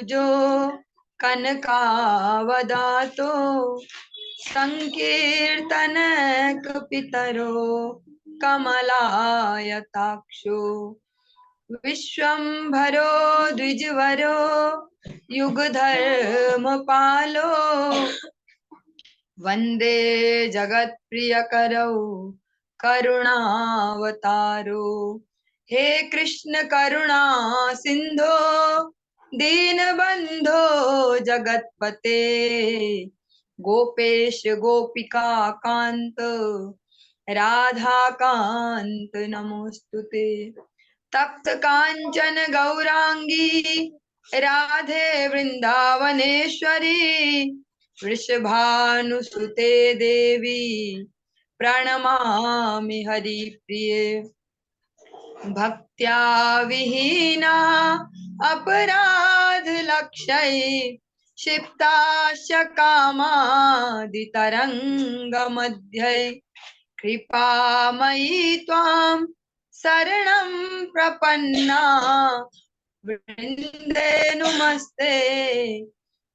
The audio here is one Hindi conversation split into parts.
भुजो कनकावदातो संकीर्तनक पितरो कमलायताक्षो विश्वम्भरो द्विजवरो युगधर्मपालो वन्दे जगत्प्रियकरौ करुणावतारो। हे कृष्ण करुणा सिंधो दीनबंधो जगतपते गोपेश गोपिका कांत राधा कांत नमोस्तुते। तप्त कांचन गौरांगी राधे वृंदावनेश्वरी वृषभानुसुते देवी प्रणमामि हरिप्रिये। भक्त्या विहीना अपराध लक्षय क्षिप्ताश्च कामादितरंग मध्य कृपामयी त्वां शरणं प्रपन्ना वृंदे नुमस्ते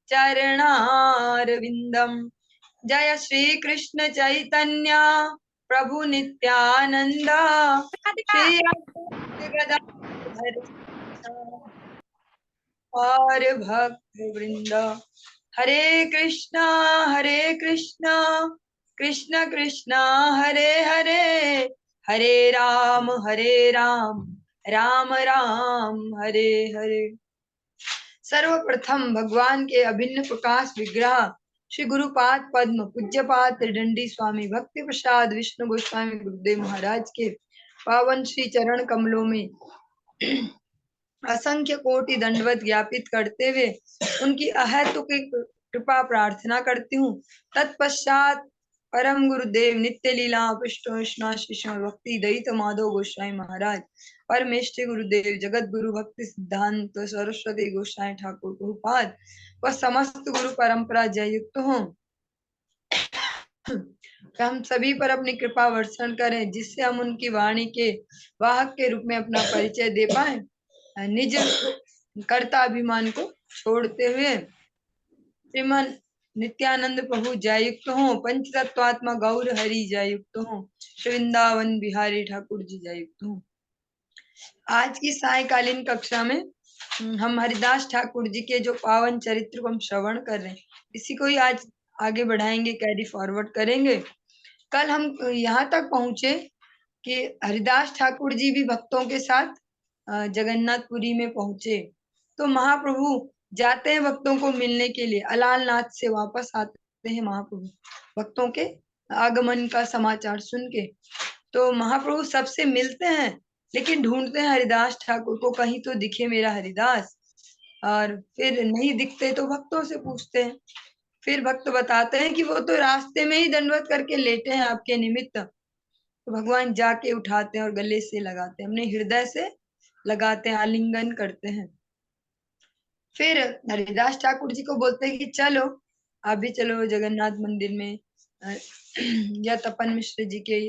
चरणारविंदम। जय श्री कृष्ण चैतन्य प्रभु नित्यानंद श्री गदाधर और भक्त वृंद। हरे कृष्णा कृष्ण कृष्ण हरे हरे हरे राम राम राम हरे हरे। सर्वप्रथम भगवान के अभिन्न प्रकाश विग्रह श्री गुरुपाद पद्म पूज्यपाद त्रिदंडी स्वामी भक्ति प्रसाद विष्णु गोस्वामी गुरुदेव महाराज के पावन श्री चरण कमलों में असंख्य कोटि दंडवत ज्ञापित करते हुए उनकी अहेतुकी कृपा प्रार्थना करती हूँ। तत्पश्चात परम गुरुदेव नित्य लीला पृष्ठ शिष्य भक्ति दयित माधव गोस्वामी महाराज परमेष्ठि गुरुदेव जगत गुरु भक्ति सिद्धांत सरस्वती गोस्वामी ठाकुर गुरुपाद व समस्त गुरु परंपरा जय युक्त हो। हम सभी पर अपनी कृपा वर्षण करें जिससे हम उनकी वाणी के वाहक के रूप में अपना परिचय दे पाए। निज कर्ता अभिमान को छोड़ते हुए श्रीमन नित्यानंद प्रभु जययुक्त हो। पंच तत्वात्मा गौर हरि जययुक्त हो। वृंदावन बिहारी ठाकुर जी जययुक्त हो। आज की सायकालीन कक्षा में हम हरिदास ठाकुर जी के जो पावन चरित्र को हम श्रवण कर रहे हैं इसी को ही आज आगे बढ़ाएंगे, कैरी फॉरवर्ड करेंगे। कल हम यहाँ तक पहुंचे कि हरिदास ठाकुर जी भी भक्तों के साथ जगन्नाथपुरी में पहुंचे तो महाप्रभु जाते हैं भक्तों को मिलने के लिए। अलालनाथ से वापस आते हैं महाप्रभु भक्तों के आगमन का समाचार सुन के। तो महाप्रभु सबसे मिलते हैं लेकिन ढूंढते हैं हरिदास ठाकुर को, कहीं तो दिखे मेरा हरिदास। और फिर नहीं दिखते तो भक्तों से पूछते हैं। फिर भक्त बताते हैं कि वो तो रास्ते में ही दंडवत करके लेटे हैं आपके निमित्त। तो भगवान जाके उठाते हैं और गले से लगाते हैं, अपने हृदय से लगाते हैं, आलिंगन करते हैं। फिर हरिदास ठाकुर जी को बोलते हैं कि चलो आप भी चलो जगन्नाथ मंदिर में या तपन मिश्र जी के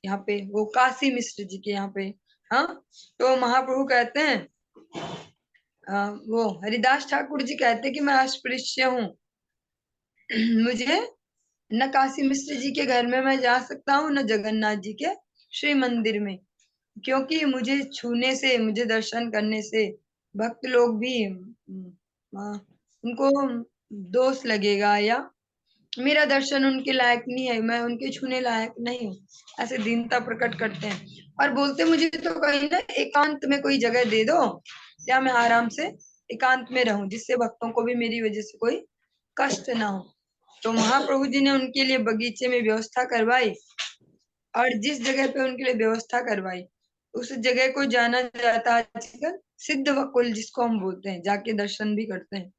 यहाँ पे, वो काशी मिश्र जी के यहाँ पे। हाँ, तो महाप्रभु कहते हैं वो हरिदास ठाकुर जी कहते हैं कि मैं अस्पृश्य हूँ, मुझे न काशी मिश्र जी के घर में मैं जा सकता हूँ न जगन्नाथ जी के श्री मंदिर में, क्योंकि मुझे छूने से, मुझे दर्शन करने से भक्त लोग भी उनको दोष लगेगा या मेरा दर्शन उनके लायक नहीं है, मैं उनके छूने लायक नहीं हूँ, ऐसे दीनता प्रकट करते हैं। और बोलते मुझे तो कहीं ना एकांत में कोई जगह दे दो या मैं आराम से एकांत में रहूं जिससे भक्तों को भी मेरी वजह से कोई कष्ट ना हो। तो महाप्रभु जी ने उनके लिए बगीचे में व्यवस्था करवाई और जिस जगह पे उनके लिए व्यवस्था करवाई उस जगह को जाना जाता है आजकल सिद्ध वकुल, जिसको हम बोलते हैं, जाके दर्शन भी करते हैं।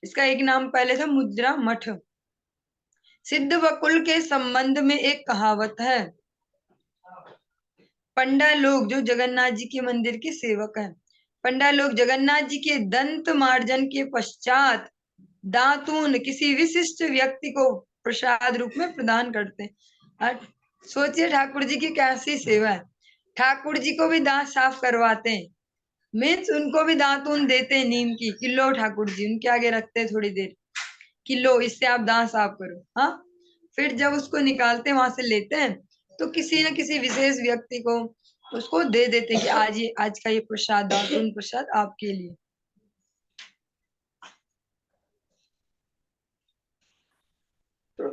इसका एक नाम पहले था मुद्रा मठ। सिद्ध वकुल के संबंध में एक कहावत है। पंडा लोग जो जगन्नाथ जी के मंदिर के सेवक हैं, पंडा लोग जगन्नाथ जी के दंत मार्जन के पश्चात दातून किसी विशिष्ट व्यक्ति को प्रसाद रूप में प्रदान करते हैं। सोचिए ठाकुर जी की कैसी सेवा है, ठाकुर जी को भी दांत साफ करवाते हैं मीन्स उनको भी दातून देते नीम की, किलो ठाकुर जी उनके आगे रखते थोड़ी देर, किलो इससे आप दांत साफ करो। हाँ, फिर जब उसको निकालते वहां से लेते हैं तो किसी न किसी विशेष व्यक्ति को उसको दे देते कि आज का ये प्रसाद, दातून प्रसाद आपके लिए। तो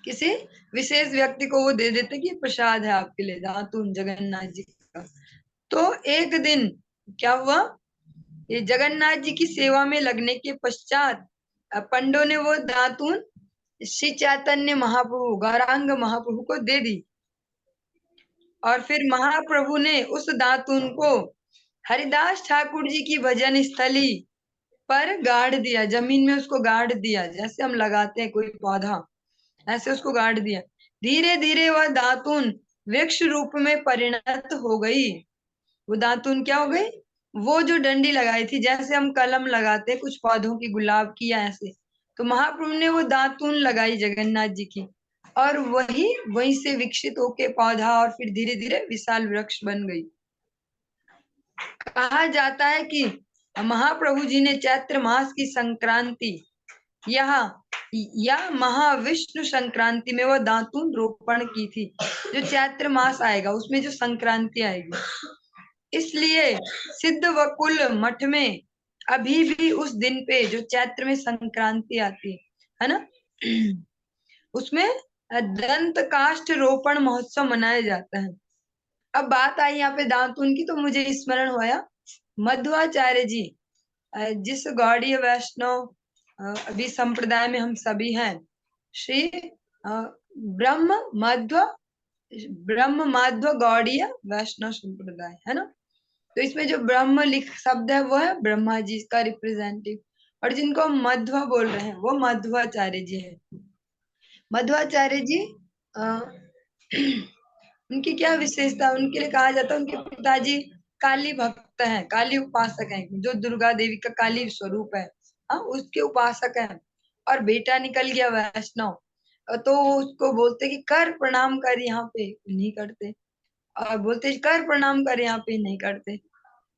किसी विशेष व्यक्ति को वो दे देते कि प्रसाद है आपके लिए, दातून जगन्नाथ जी का। तो एक दिन क्या हुआ, ये जगन्नाथ जी की सेवा में लगने के पश्चात पंडों ने वो दातून श्री चैतन्य महाप्रभु, गौरांग महाप्रभु को दे दी। और फिर महाप्रभु ने उस दातून को हरिदास ठाकुर जी की भजन स्थली पर गाड़ दिया, जमीन में उसको गाड़ दिया, जैसे हम लगाते हैं कोई पौधा, ऐसे उसको गाड़ दिया। धीरे धीरे वह दातून वृक्ष रूप में परिणत हो गई। वो दातून क्या हो गई, वो जो डंडी लगाई थी, जैसे हम कलम लगाते हैं कुछ पौधों की, गुलाब की या ऐसे, तो महाप्रभु ने वो दातून लगाई जगन्नाथ जी की, और वहीं से विकसित होके पौधा और फिर धीरे धीरे विशाल वृक्ष बन गई। कहा जाता है कि महाप्रभु जी ने चैत्र मास की संक्रांति या महाविष्णु संक्रांति में वह दातून रोपण की थी। जो चैत्र मास आएगा उसमें जो संक्रांति आएगी, इसलिए सिद्ध वकुल मठ में अभी भी उस दिन पे जो चैत्र में संक्रांति आती है ना, उसमें दंत काष्ठ रोपण महोत्सव मनाया जाता है। अब बात आई यहाँ पे दातून की, तो मुझे स्मरण हुआ मध्वाचार्य जी, जिस गौड़ीय वैष्णव अभी संप्रदाय में हम सभी हैं, श्री ब्रह्म माध्व गौड़ीय वैष्णव संप्रदाय है ना, तो इसमें जो ब्रह्म लिख शब्द है वो है ब्रह्मा जी का रिप्रेजेंटेटिव, और जिनको हम मध्व बोल रहे हैं वो मध्वाचार्य जी है। मध्वाचार्य जी उनकी क्या विशेषता, उनके लिए कहा जाता है उनके पिताजी काली भक्त हैं, काली उपासक हैं, जो दुर्गा देवी का काली स्वरूप है, हाँ उसके उपासक हैं। और बेटा निकल गया वैष्णव, तो उसको बोलते कि कर प्रणाम कर, यहाँ पे नहीं करते, और बोलते कर प्रणाम कर, यहाँ पे नहीं करते।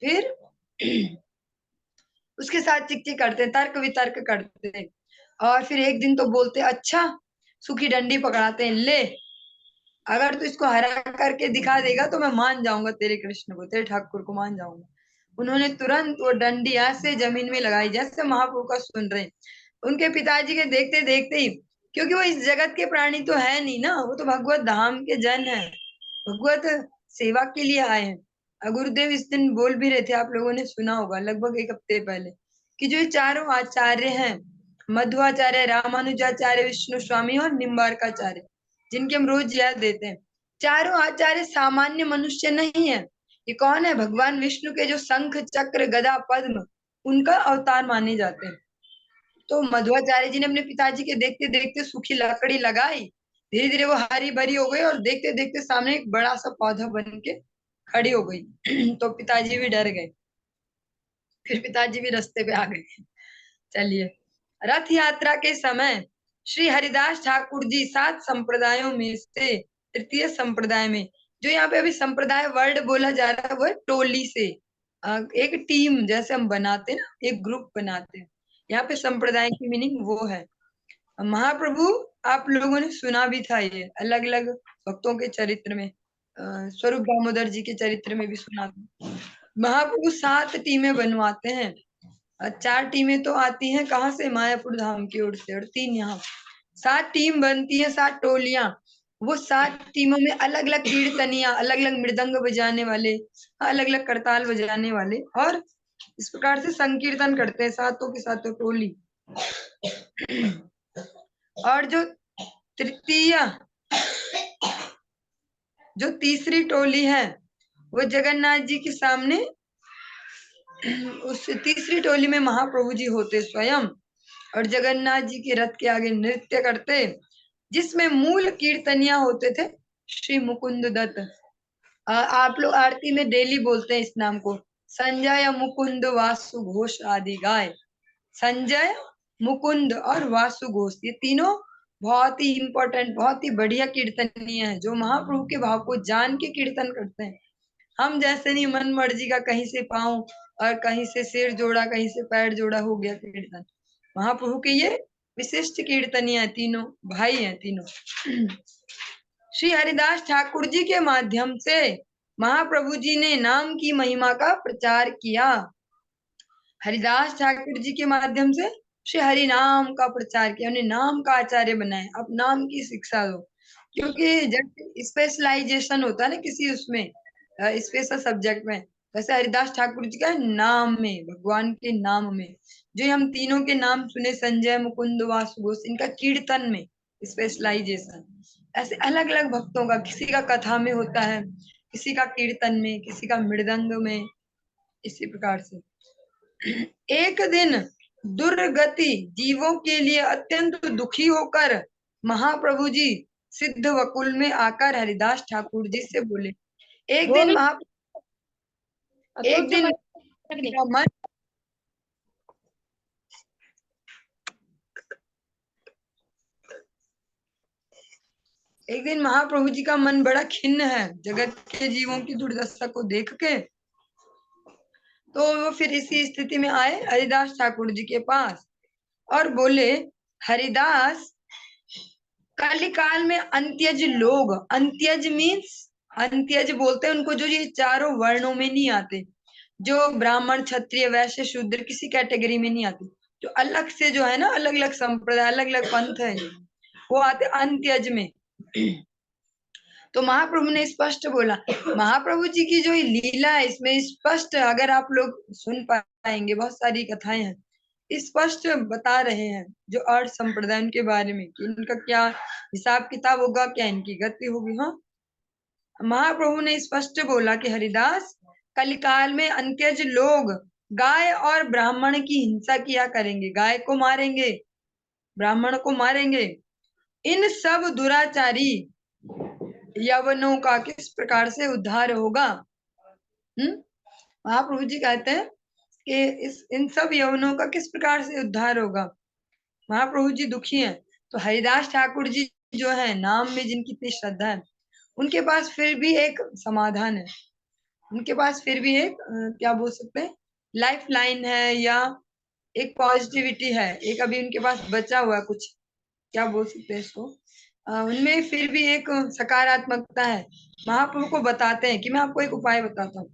फिर उसके साथ चिक चिक करते, तर्क वितर्क करते, और फिर एक दिन तो बोलते अच्छा, सूखी डंडी पकड़ाते हैं, ले अगर तू इसको हरा करके दिखा देगा तो मैं मान जाऊंगा तेरे कृष्ण को, तेरे ठाकुर को मान जाऊंगा। उन्होंने तुरंत वो डंडी ऐसे जमीन में लगाई जैसे महाप्रभु का सुन रहे। उनके पिताजी के देखते देखते ही, क्योंकि वो इस जगत के प्राणी तो है नहीं ना, वो तो भगवत धाम के जन है, भगवत सेवा के लिए आए हैं। गुरुदेव इस दिन बोल भी रहे थे, आप लोगों ने सुना होगा लगभग एक हफ्ते पहले, कि जो ये चारों आचार्य हैं, मध्वाचार्य, रामानुजाचार्य, विष्णु स्वामी और निम्बार्काचार्य, जिनके हम रोज याद देते हैं, चारों आचार्य सामान्य मनुष्य नहीं है। ये कौन है, भगवान विष्णु के जो शंख चक्र गदा पद्म उनका अवतार माने जाते हैं। तो मध्वाचार्य जी ने अपने पिताजी के देखते देखते सूखी लकड़ी लगाई, धीरे धीरे वो हरी भरी हो गई, और देखते देखते सामने एक बड़ा सा पौधा बन के खड़ी हो गई। तो पिताजी भी डर गए, फिर पिताजी भी रास्ते पे आ गए। चलिए, रथ यात्रा के समय श्री हरिदास ठाकुर जी 7 संप्रदायों में से तृतीय संप्रदाय में, जो यहाँ पे अभी संप्रदाय वर्ड बोला जा रहा है वो है टोली से, एक टीम जैसे हम बनाते हैं ना, एक ग्रुप बनाते हैं, यहाँ पे संप्रदाय की मीनिंग वो है। महाप्रभु आप लोगों ने सुना भी था, ये अलग अलग भक्तों के चरित्र में, स्वरूप दामोदर जी के चरित्र में भी सुना था। महाप्रभु 7 टीमें बनवाते हैं, 4 टीमें तो आती हैं कहाँ से, मायापुर धाम की ओर से, और 3 यहाँ, 7 टीम बनती है, 7 टोलियां। वो 7 टीमों में अलग अलग कीर्तनिया, अलग अलग मृदंग बजाने वाले, अलग अलग करताल बजाने वाले, और इस प्रकार से संकीर्तन करते हैं सातों की सातों टोली। और जो तीसरी टोली है वो जगन्नाथ जी के सामने, उस तीसरी टोली में महाप्रभु जी होते स्वयं, और जगन्नाथ जी के रथ के आगे नृत्य करते, जिसमें मूल कीर्तनिया होते थे श्री मुकुंद दत्त। आप लोग आरती में डेली बोलते हैं इस नाम को, संजय मुकुंद वासु घोष आदि गाय। संजय, मुकुंद और वासु घोष, ये तीनों बहुत ही इंपॉर्टेंट, बहुत ही बढ़िया कीर्तनीय है, जो महाप्रभु के भाव को जान के कीर्तन करते हैं। हम जैसे नहीं मन मर्जी का कहीं से पाँव और कहीं से सिर जोड़ा, कहीं से पैर जोड़ा, हो गया कीर्तन। महाप्रभु के ये विशिष्ट कीर्तनीय है, तीनों भाई हैं तीनों। श्री हरिदास ठाकुर जी के माध्यम से महाप्रभु जी ने नाम की महिमा का प्रचार किया। हरिदास ठाकुर जी के माध्यम से श्री हरि नाम का प्रचार किया, उन्हें नाम का आचार्य बनाए, अब नाम की शिक्षा दो। क्योंकि जब स्पेशलाइजेशन होता है ना किसी उसमें स्पेशल सब्जेक्ट में, वैसे हरिदास ठाकुर जी का नाम में, भगवान के नाम में, जो हम तीनों के नाम सुने, संजय, मुकुंद, वासुघोष, इनका कीर्तन में स्पेशलाइजेशन। ऐसे अलग अलग भक्तों का, किसी का कथा में होता है, किसी का कीर्तन में, किसी का मृदंग में, इसी प्रकार से। एक दिन दुर्गति जीवों के लिए अत्यंत दुखी होकर महाप्रभु जी सिद्ध वकुल में आकर हरिदास ठाकुर जी से बोले। एक दिन एक दिन मन एक दिन महाप्रभु जी का मन बड़ा खिन्न है जगत के जीवों की दुर्दशा को देख के। तो वो फिर इसी स्थिति में आए हरिदास ठाकुर जी के पास और बोले, हरिदास, कलिकाल में अंत्यज लोग, अंत्यज मीन्स, अंत्यज बोलते हैं उनको जो ये चारों वर्णों में नहीं आते, जो ब्राह्मण, क्षत्रिय, वैश्य, शूद्र किसी कैटेगरी में नहीं आते, जो अलग से जो है ना, अलग अलग संप्रदाय, अलग अलग पंथ है, वो आते अंत्यज में। तो महाप्रभु ने स्पष्ट बोला, महाप्रभु जी की जो लीला है इसमें स्पष्ट, अगर आप लोग सुन पाएंगे, बहुत सारी कथाएं हैं, स्पष्ट बता रहे हैं जो अर्थ संप्रदाय के बारे में, कि इनका क्या हिसाब किताब होगा, क्या इनकी गति होगी। हाँ, महाप्रभु ने स्पष्ट बोला कि हरिदास, कलिकाल में अंत्यज लोग गाय और ब्राह्मण की हिंसा किया करेंगे, गाय को मारेंगे, ब्राह्मण को मारेंगे। इन सब दुराचारी यवनों का किस प्रकार से उद्धार होगा? महाप्रभु जी कहते हैं कि इन सब यवनों का किस प्रकार से उद्धार होगा? महाप्रभु जी दुखी हैं। तो हरिदास ठाकुर जी जो है, नाम में जिनकी इतनी श्रद्धा है, उनके पास फिर भी एक समाधान है, उनके पास फिर भी एक क्या बोल सकते हैं, लाइफ लाइन है, या एक पॉजिटिविटी है, एक अभी उनके पास बचा हुआ कुछ, क्या बोल सकते हैं इसको, उनमें फिर भी एक सकारात्मकता है। महाप्रभु को बताते हैं कि मैं आपको एक उपाय बताता हूँ।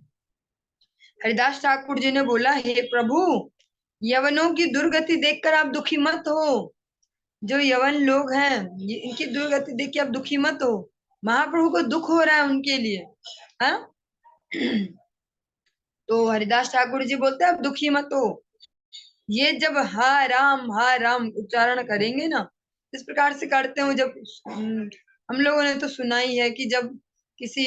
हरिदास ठाकुर जी ने बोला, हे प्रभु, यवनों की दुर्गति देखकर आप दुखी मत हो, जो यवन लोग हैं इनकी दुर्गति देख के आप दुखी मत हो, महाप्रभु को दुख हो रहा है उनके लिए। हाँ, तो हरिदास ठाकुर जी बोलते हैं आप दुखी मत हो, ये जब हा राम उच्चारण करेंगे ना, इस प्रकार से करते हो, जब हम लोगों ने तो सुना ही है कि जब किसी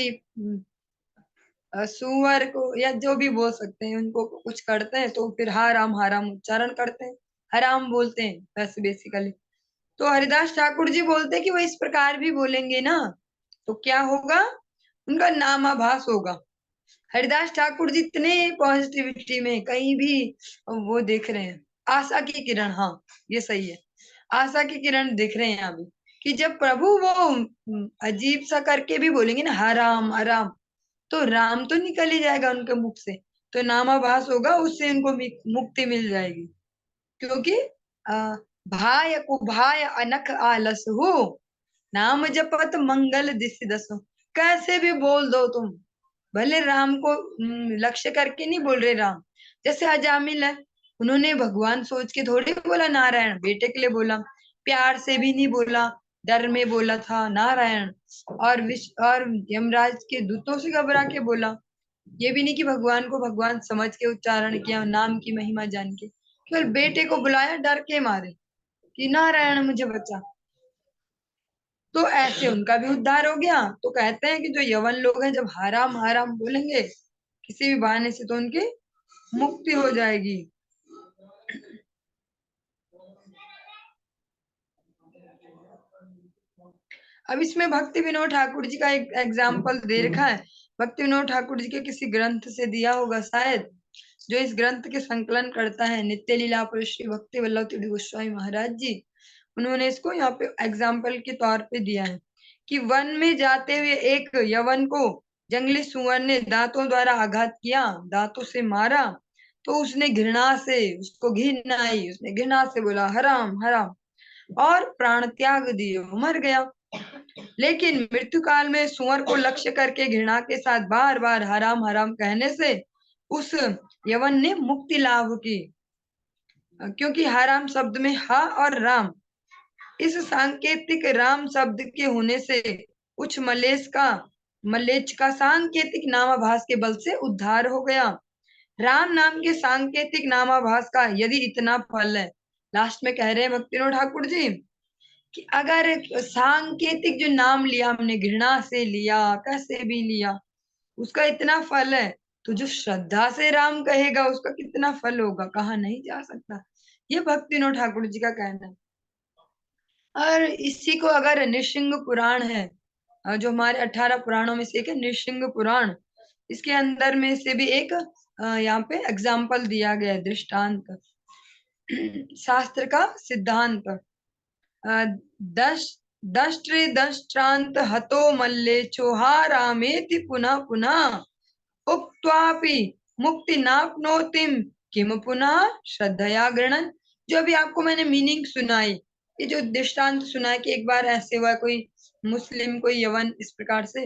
सुअर को या जो भी बोल सकते हैं उनको कुछ करते हैं, तो फिर हा राम उच्चारण करते हैं, हराम बोलते हैं वैसे बेसिकली। तो हरिदास ठाकुर जी बोलते हैं कि वो इस प्रकार भी बोलेंगे ना, तो क्या होगा, उनका नामाभास होगा। हरिदास ठाकुर जी इतने पॉजिटिविटी में कहीं भी वो देख रहे हैं, आशा की किरण। हाँ, ये सही है, आशा की किरण दिख रहे हैं अभी, कि जब प्रभु वो अजीब सा करके भी बोलेंगे ना, हराम, तो राम तो निकल ही जाएगा उनके मुख से, तो नामाभास होगा, उससे उनको मुक्ति मिल जाएगी। क्योंकि भाय कुभाय अनख आलस हो, नाम जपत मंगल दिस दसो। कैसे भी बोल दो तुम, भले राम को लक्ष्य करके नहीं बोल रहे राम, जैसे अजामिल है, उन्होंने भगवान सोच के थोड़ी बोला नारायण, बेटे के लिए बोला, प्यार से भी नहीं बोला, डर में बोला था नारायण, और यमराज के दूतों से घबरा के बोला, ये भी नहीं कि भगवान को भगवान समझ के उच्चारण किया, नाम की महिमा जान के, केवल बेटे को बुलाया डर के मारे कि नारायण मुझे बचा, तो ऐसे उनका भी उद्धार हो गया। तो कहते हैं कि जो यवन लोग हैं जब हराम बोलेंगे किसी भी बहाने से, तो उनकी मुक्ति हो जाएगी। अब इसमें भक्ति विनोद ठाकुर जी का एक एग्जाम्पल दे रखा है, भक्ति विनोद ठाकुर जी के किसी ग्रंथ से दिया होगा शायद, जो इस ग्रंथ के संकलन करता है नित्य लीला पर श्री भक्ति वल्लभ तीर्थ गोस्वामी महाराज जी, उन्होंने इसको यहाँ पे एग्जाम्पल के तौर पे दिया है कि वन में जाते हुए एक यवन को जंगली सुअर ने दांतों द्वारा आघात किया, दांतों से मारा, तो उसने घृणा से, उसको घिन आई, उसने घृणा से बोला हराम हराम और प्राण त्याग दिए, वो मर गया। लेकिन मृत्यु काल में सुअर को लक्ष्य करके घृणा के साथ बार बार हराम हराम कहने से उस यवन ने मुक्ति लाभ की, क्योंकि हराम शब्द में हा और राम, इस सांकेतिक राम शब्द के होने से उच्च मलेच्छ का सांकेतिक नामाभास के बल से उद्धार हो गया। राम नाम के सांकेतिक नामाभास का यदि इतना फल है, लास्ट में कह रहे हैं भक्तिनोद ठाकुर जी कि अगर सांकेतिक जो नाम लिया हमने, घृणा से लिया, कैसे भी लिया, उसका इतना फल है, तो जो श्रद्धा से राम कहेगा उसका कितना फल होगा, कहा नहीं जा सकता। ये भक्तिनोद ठाकुर जी का कहना है। और इसी को अगर नृसिंह पुराण है, जो हमारे 18 पुराणों में से एक है नृसिंह पुराण, इसके अंदर में से भी एक यहाँ पे एग्जाम्पल दिया गया है, दृष्टांत शास्त्र का सिद्धांत। दष्ट्रांत हतो मल्ले चोहारामेति पुनः पुनः उक्त्वापि मुक्ति नाप्नोतिम किम पुनः श्रद्धया गृणन। जो अभी आपको मैंने मीनिंग सुनाई, ये जो दृष्टांत सुना कि एक बार ऐसे हुआ कोई मुस्लिम कोई यवन, इस प्रकार से,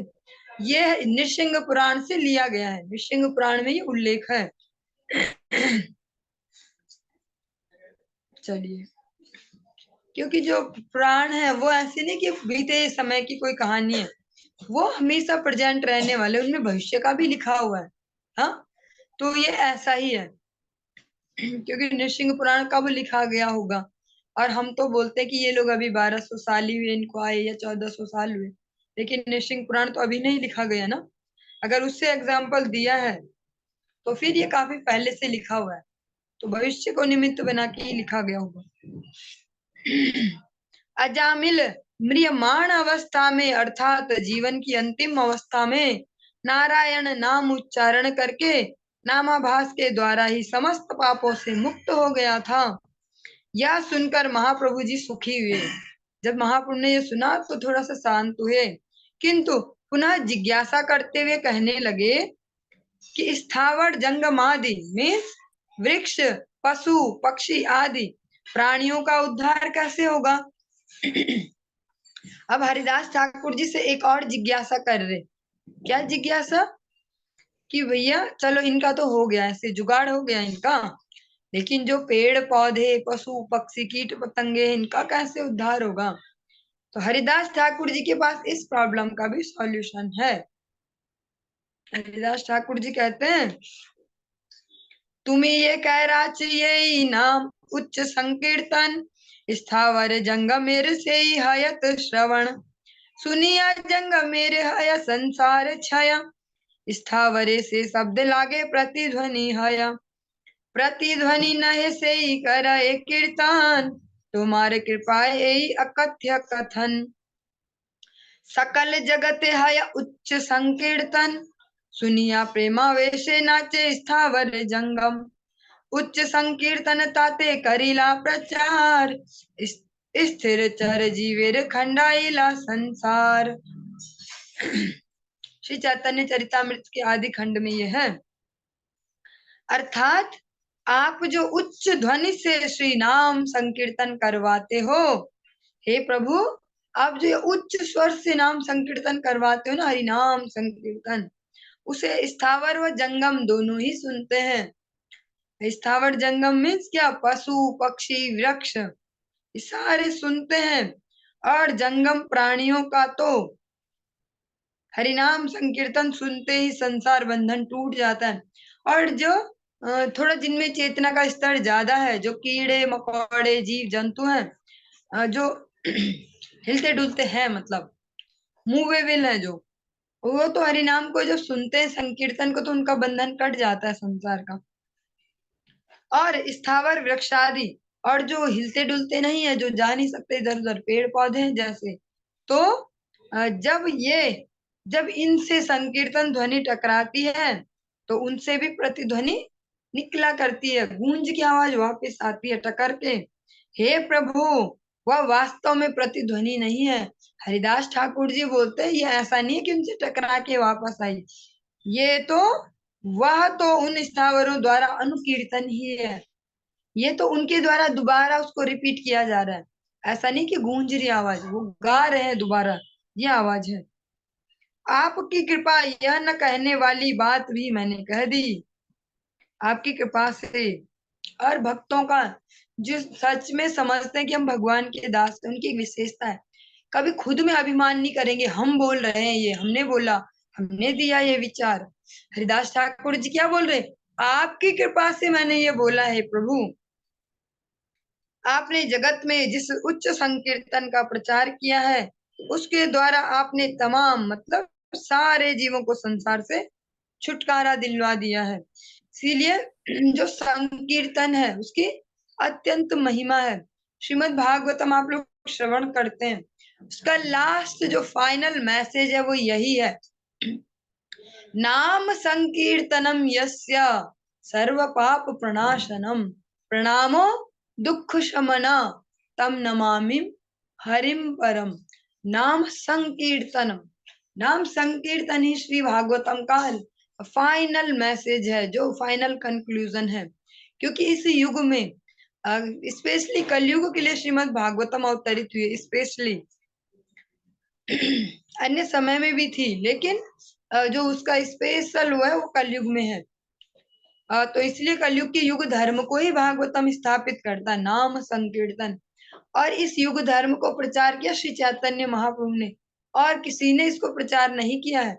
ये नृसिंह पुराण से लिया गया है, नृसिंह पुराण में ये उल्लेख है। चलिए, क्योंकि जो पुराण है वो ऐसे नहीं कि बीते समय की कोई कहानी है, वो हमेशा प्रेजेंट रहने वाले, उनमें भविष्य का भी लिखा हुआ है। हाँ, तो ये ऐसा ही है क्योंकि नृसिंह पुराण कब लिखा गया होगा, और हम तो बोलते हैं कि ये लोग अभी 1200 साल ही हुए इनको आए, या 1400 साल हुए, लेकिन नृसिंह पुराण तो अभी नहीं लिखा गया ना। अगर उससे एग्जाम्पल दिया है तो फिर ये काफी पहले से लिखा हुआ है, तो भविष्य को निमित्त बना के ही लिखा गया होगा। अजामिल म्रियमाण अवस्था में, अर्थात जीवन की अंतिम अवस्था में, नारायण नाम उच्चारण करके नामाभास के द्वारा ही समस्त पापों से मुक्त हो गया था। यह सुनकर महाप्रभु जी सुखी हुए। जब महाप्रभु ने यह सुना तो थोड़ा सा शांत हुए, किंतु पुनः जिज्ञासा करते हुए कहने लगे कि स्थावर जंगमादि में वृक्ष, पशु, पक्षी आदि प्राणियों का उद्धार कैसे होगा। अब हरिदास ठाकुर जी से एक और जिज्ञासा कर रहे। क्या जिज्ञासा? कि भैया चलो इनका तो हो गया, ऐसे जुगाड़ हो गया इनका, लेकिन जो पेड़ पौधे, पशु पक्षी, कीट पतंगे, इनका कैसे उद्धार होगा। तो हरिदास ठाकुर जी के पास इस प्रॉब्लम का भी सॉल्यूशन है। हरिदास ठाकुर जी कहते हैं, तुम्हें ये कह रहा चाहिए नाम उच्च संकीर्तन, स्थावर जंग मेरे से ही हयत श्रवण, सुनिया जंग मेरे हय संसार छया, स्थावरे से शब्द लागे प्रतिध्वनि हया, प्रतिध्वनि नहे से ही करे कीर्तन, तुम्हारे कृपा यही अकथ्य कथन, सकल जगत हय उच्च संकीर्तन, सुनिया प्रेमावेशे नाचे स्थावर जंगम, उच्च संकीर्तन ताते करीला प्रचार, स्थिर चर जीवेर खंडाइला संसार। श्री चैतन्य चरितामृत के आदि खंड में यह है। अर्थात आप जो उच्च ध्वनि से श्री नाम संकीर्तन करवाते हो, हे प्रभु, आप जो उच्च स्वर से नाम संकीर्तन करवाते हो ना, हरि नाम संकीर्तन, उसे स्थावर व जंगम दोनों ही सुनते हैं। स्थावर जंगम मीन्स क्या? पशु पक्षी वृक्ष, ये सारे सुनते हैं, और जंगम प्राणियों का तो हरिनाम संकीर्तन सुनते ही संसार बंधन टूट जाता है। और जो थोड़ा जिनमें चेतना का स्तर ज्यादा है, जो कीड़े मकोड़े जीव जंतु हैं, जो हिलते डुलते हैं, मतलब मूवेबल है, जो वो तो हरिनाम को जब सुनते हैं संकीर्तन को, तो उनका बंधन कट जाता है संसार का। और स्थावर वृक्षादि, और जो हिलते डुलते नहीं है, जो जा नहीं सकते इधर उधर, पेड़ पौधे हैं जैसे, तो जब इनसे संकीर्तन ध्वनि टकराती है तो उनसे भी प्रतिध्वनि निकला करती है, गूंज की आवाज वापस आती है टकर के। हे प्रभु, वह वास्तव में प्रतिध्वनि नहीं है। हरिदास ठाकुर जी बोलते हैं ये ऐसा नहीं है कि उनसे टकरा के वापस आई, ये तो वह तो उन स्थावरों द्वारा अनुकीर्तन ही है, ये तो उनके द्वारा दोबारा उसको रिपीट किया जा रहा है। ऐसा नहीं कि गूंज रही आवाज, वो गा रहे हैं दोबारा, ये आवाज है। आपकी कृपा यह न कहने वाली बात भी मैंने कह दी, आपकी कृपा से। और भक्तों का जो सच में समझते हैं कि हम भगवान के दास हैं, उनकी एक विशेषता है, कभी खुद में अभिमान नहीं करेंगे हम बोल रहे हैं, ये हमने बोला, हमने दिया ये विचार। हरिदास ठाकुर जी क्या बोल रहे, आपकी कृपा से मैंने ये बोला है प्रभु, आपने जगत में जिस उच्च संकीर्तन का प्रचार किया है उसके द्वारा आपने तमाम मतलब सारे जीवों को संसार से छुटकारा दिलवा दिया है। इसीलिए जो संकीर्तन है उसकी अत्यंत महिमा है। श्रीमद् भागवतम आप लोग श्रवण करते हैं, उसका लास्ट जो फाइनल मैसेज है वो यही है, नाम संकीर्तनम यस्य सर्व पाप प्रणाशनम प्रणामो दुख शमना तम नमामि हरिम परम। नाम संकीर्तनम, नाम संकीर्तन ही श्री भागवतम का फाइनल मैसेज है, जो फाइनल कंक्लूजन है। क्योंकि इस युग में स्पेशली कलयुग के लिए श्रीमद् भागवतम अवतरित हुई, स्पेशली अन्य समय में भी थी, लेकिन जो उसका स्पेशल हुआ है वो कलयुग में है। तो इसलिए कलयुग के युग धर्म को ही भागवतम स्थापित करता है, नाम संकीर्तन। और इस युग धर्म को प्रचार किया श्री चैतन्य महाप्रभु ने, और किसी ने इसको प्रचार नहीं किया है,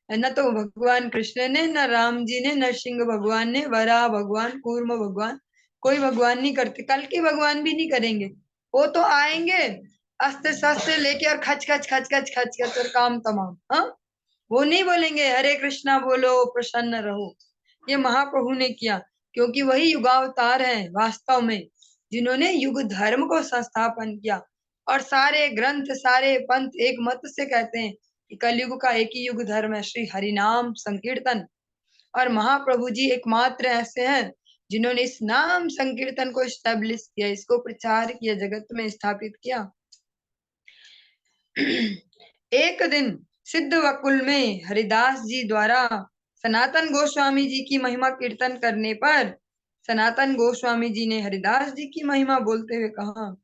न तो भगवान कृष्ण ने, न राम जी ने, नरसिंह भगवान ने, वराह भगवान, कूर्म भगवान, कोई भगवान नहीं करते, कल के भगवान भी नहीं करेंगे। वो तो आएंगे अस्त्र शस्त्र लेके और खच खच खच खच खच खच और काम तमाम, हाँ, वो नहीं बोलेंगे हरे कृष्णा बोलो प्रसन्न रहो। ये महाप्रभु ने किया, क्योंकि वही युगावतार है वास्तव में, जिन्होंने युग धर्म को संस्थापन किया। और सारे ग्रंथ सारे पंथ एक मत से कहते हैं कि कलयुग का एक ही युग धर्म है, श्री हरिनाम संकीर्तन। और महाप्रभु जी एकमात्र ऐसे हैं जिन्होंने इस नाम संकीर्तन को स्टैब्लिश किया, इसको प्रचार किया, जगत में स्थापित किया। एक दिन सिद्ध वकुल में हरिदास जी द्वारा सनातन गोस्वामी जी की महिमा कीर्तन करने पर सनातन गोस्वामी जी ने हरिदास जी की महिमा बोलते हुए कहा,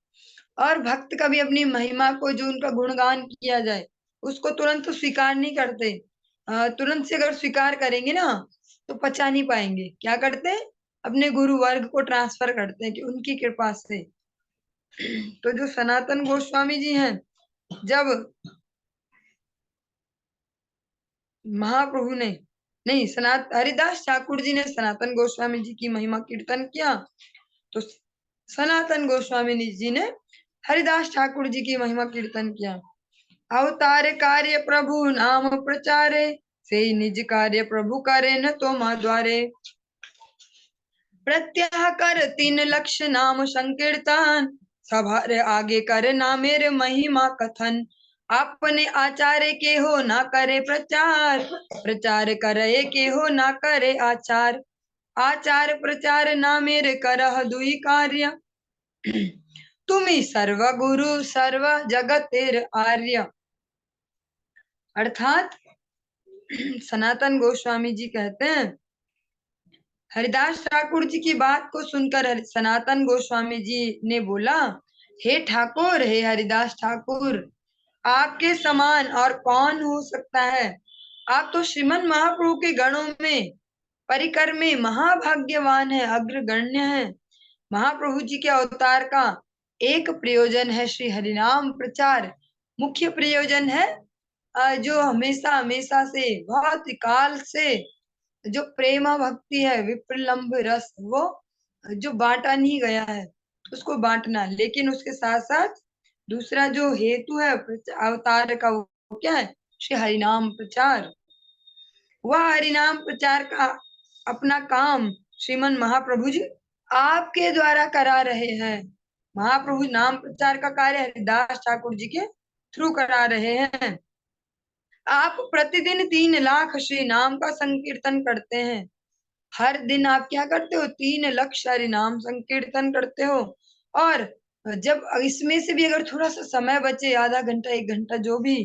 और भक्त कभी अपनी महिमा को, जो उनका गुणगान किया जाए, उसको तुरंत तो स्वीकार नहीं करते। तुरंत से अगर स्वीकार करेंगे ना तो पचा नहीं पाएंगे, क्या करते हैं, अपने गुरु वर्ग को ट्रांसफर करते हैं कि उनकी कृपा से। तो जो सनातन गोस्वामी जी हैं, जब महाप्रभु ने नहीं हरिदास ठाकुर जी ने सनातन गोस्वामी जी की महिमा कीर्तन किया, तो सनातन गोस्वामी जी ने हरिदास ठाकुर जी की महिमा कीर्तन किया। अवतार कार्य प्रभु नाम प्रचारे, से निज कार्य प्रभु करे न तो द्वारे। प्रत्याह कर 3 लक्ष नाम संकीर्तन, सभारे आगे कर ना मेरे महिमा कथन। अपने आचार्य के हो ना करे प्रचार, प्रचार करे के हो ना करे आचार। आचार प्रचार ना मेरे करह दुई कार्य, तुम्ही सर्व गुरु सर्व जगतेर आर्य। अर्थात सनातन गोस्वामी जी कहते हैं, हरिदास ठाकुर जी की बात को सुनकर सनातन गोस्वामी जी ने बोला, हे ठाकुर, हे हरिदास ठाकुर, आपके समान और कौन हो सकता है। आप तो श्रीमन महाप्रभु के गणों में परिकर में महाभाग्यवान है, अग्रगण्य है। महाप्रभु जी के अवतार का एक प्रयोजन है श्री हरिनाम प्रचार, मुख्य प्रयोजन है जो हमेशा हमेशा से बहुत काल से जो प्रेम भक्ति है, विप्रलंब रस, वो जो बांटा नहीं गया है उसको बांटना। लेकिन उसके साथ साथ दूसरा जो हेतु है अवतार का, वो क्या है, श्री हरिनाम प्रचार। वह हरिनाम प्रचार का अपना काम श्रीमन महाप्रभु जी आपके द्वारा करा रहे हैं। महाप्रभु नाम प्रचार का कार्य हरिदास ठाकुर जी के थ्रू करा रहे हैं। आप प्रतिदिन 3 लाख श्री नाम का संकीर्तन करते हैं। हर दिन आप क्या करते हो, 3 लक्ष हरि नाम संकीर्तन करते हो। और जब इसमें से भी अगर थोड़ा सा समय बचे, आधा घंटा 1 घंटा जो भी,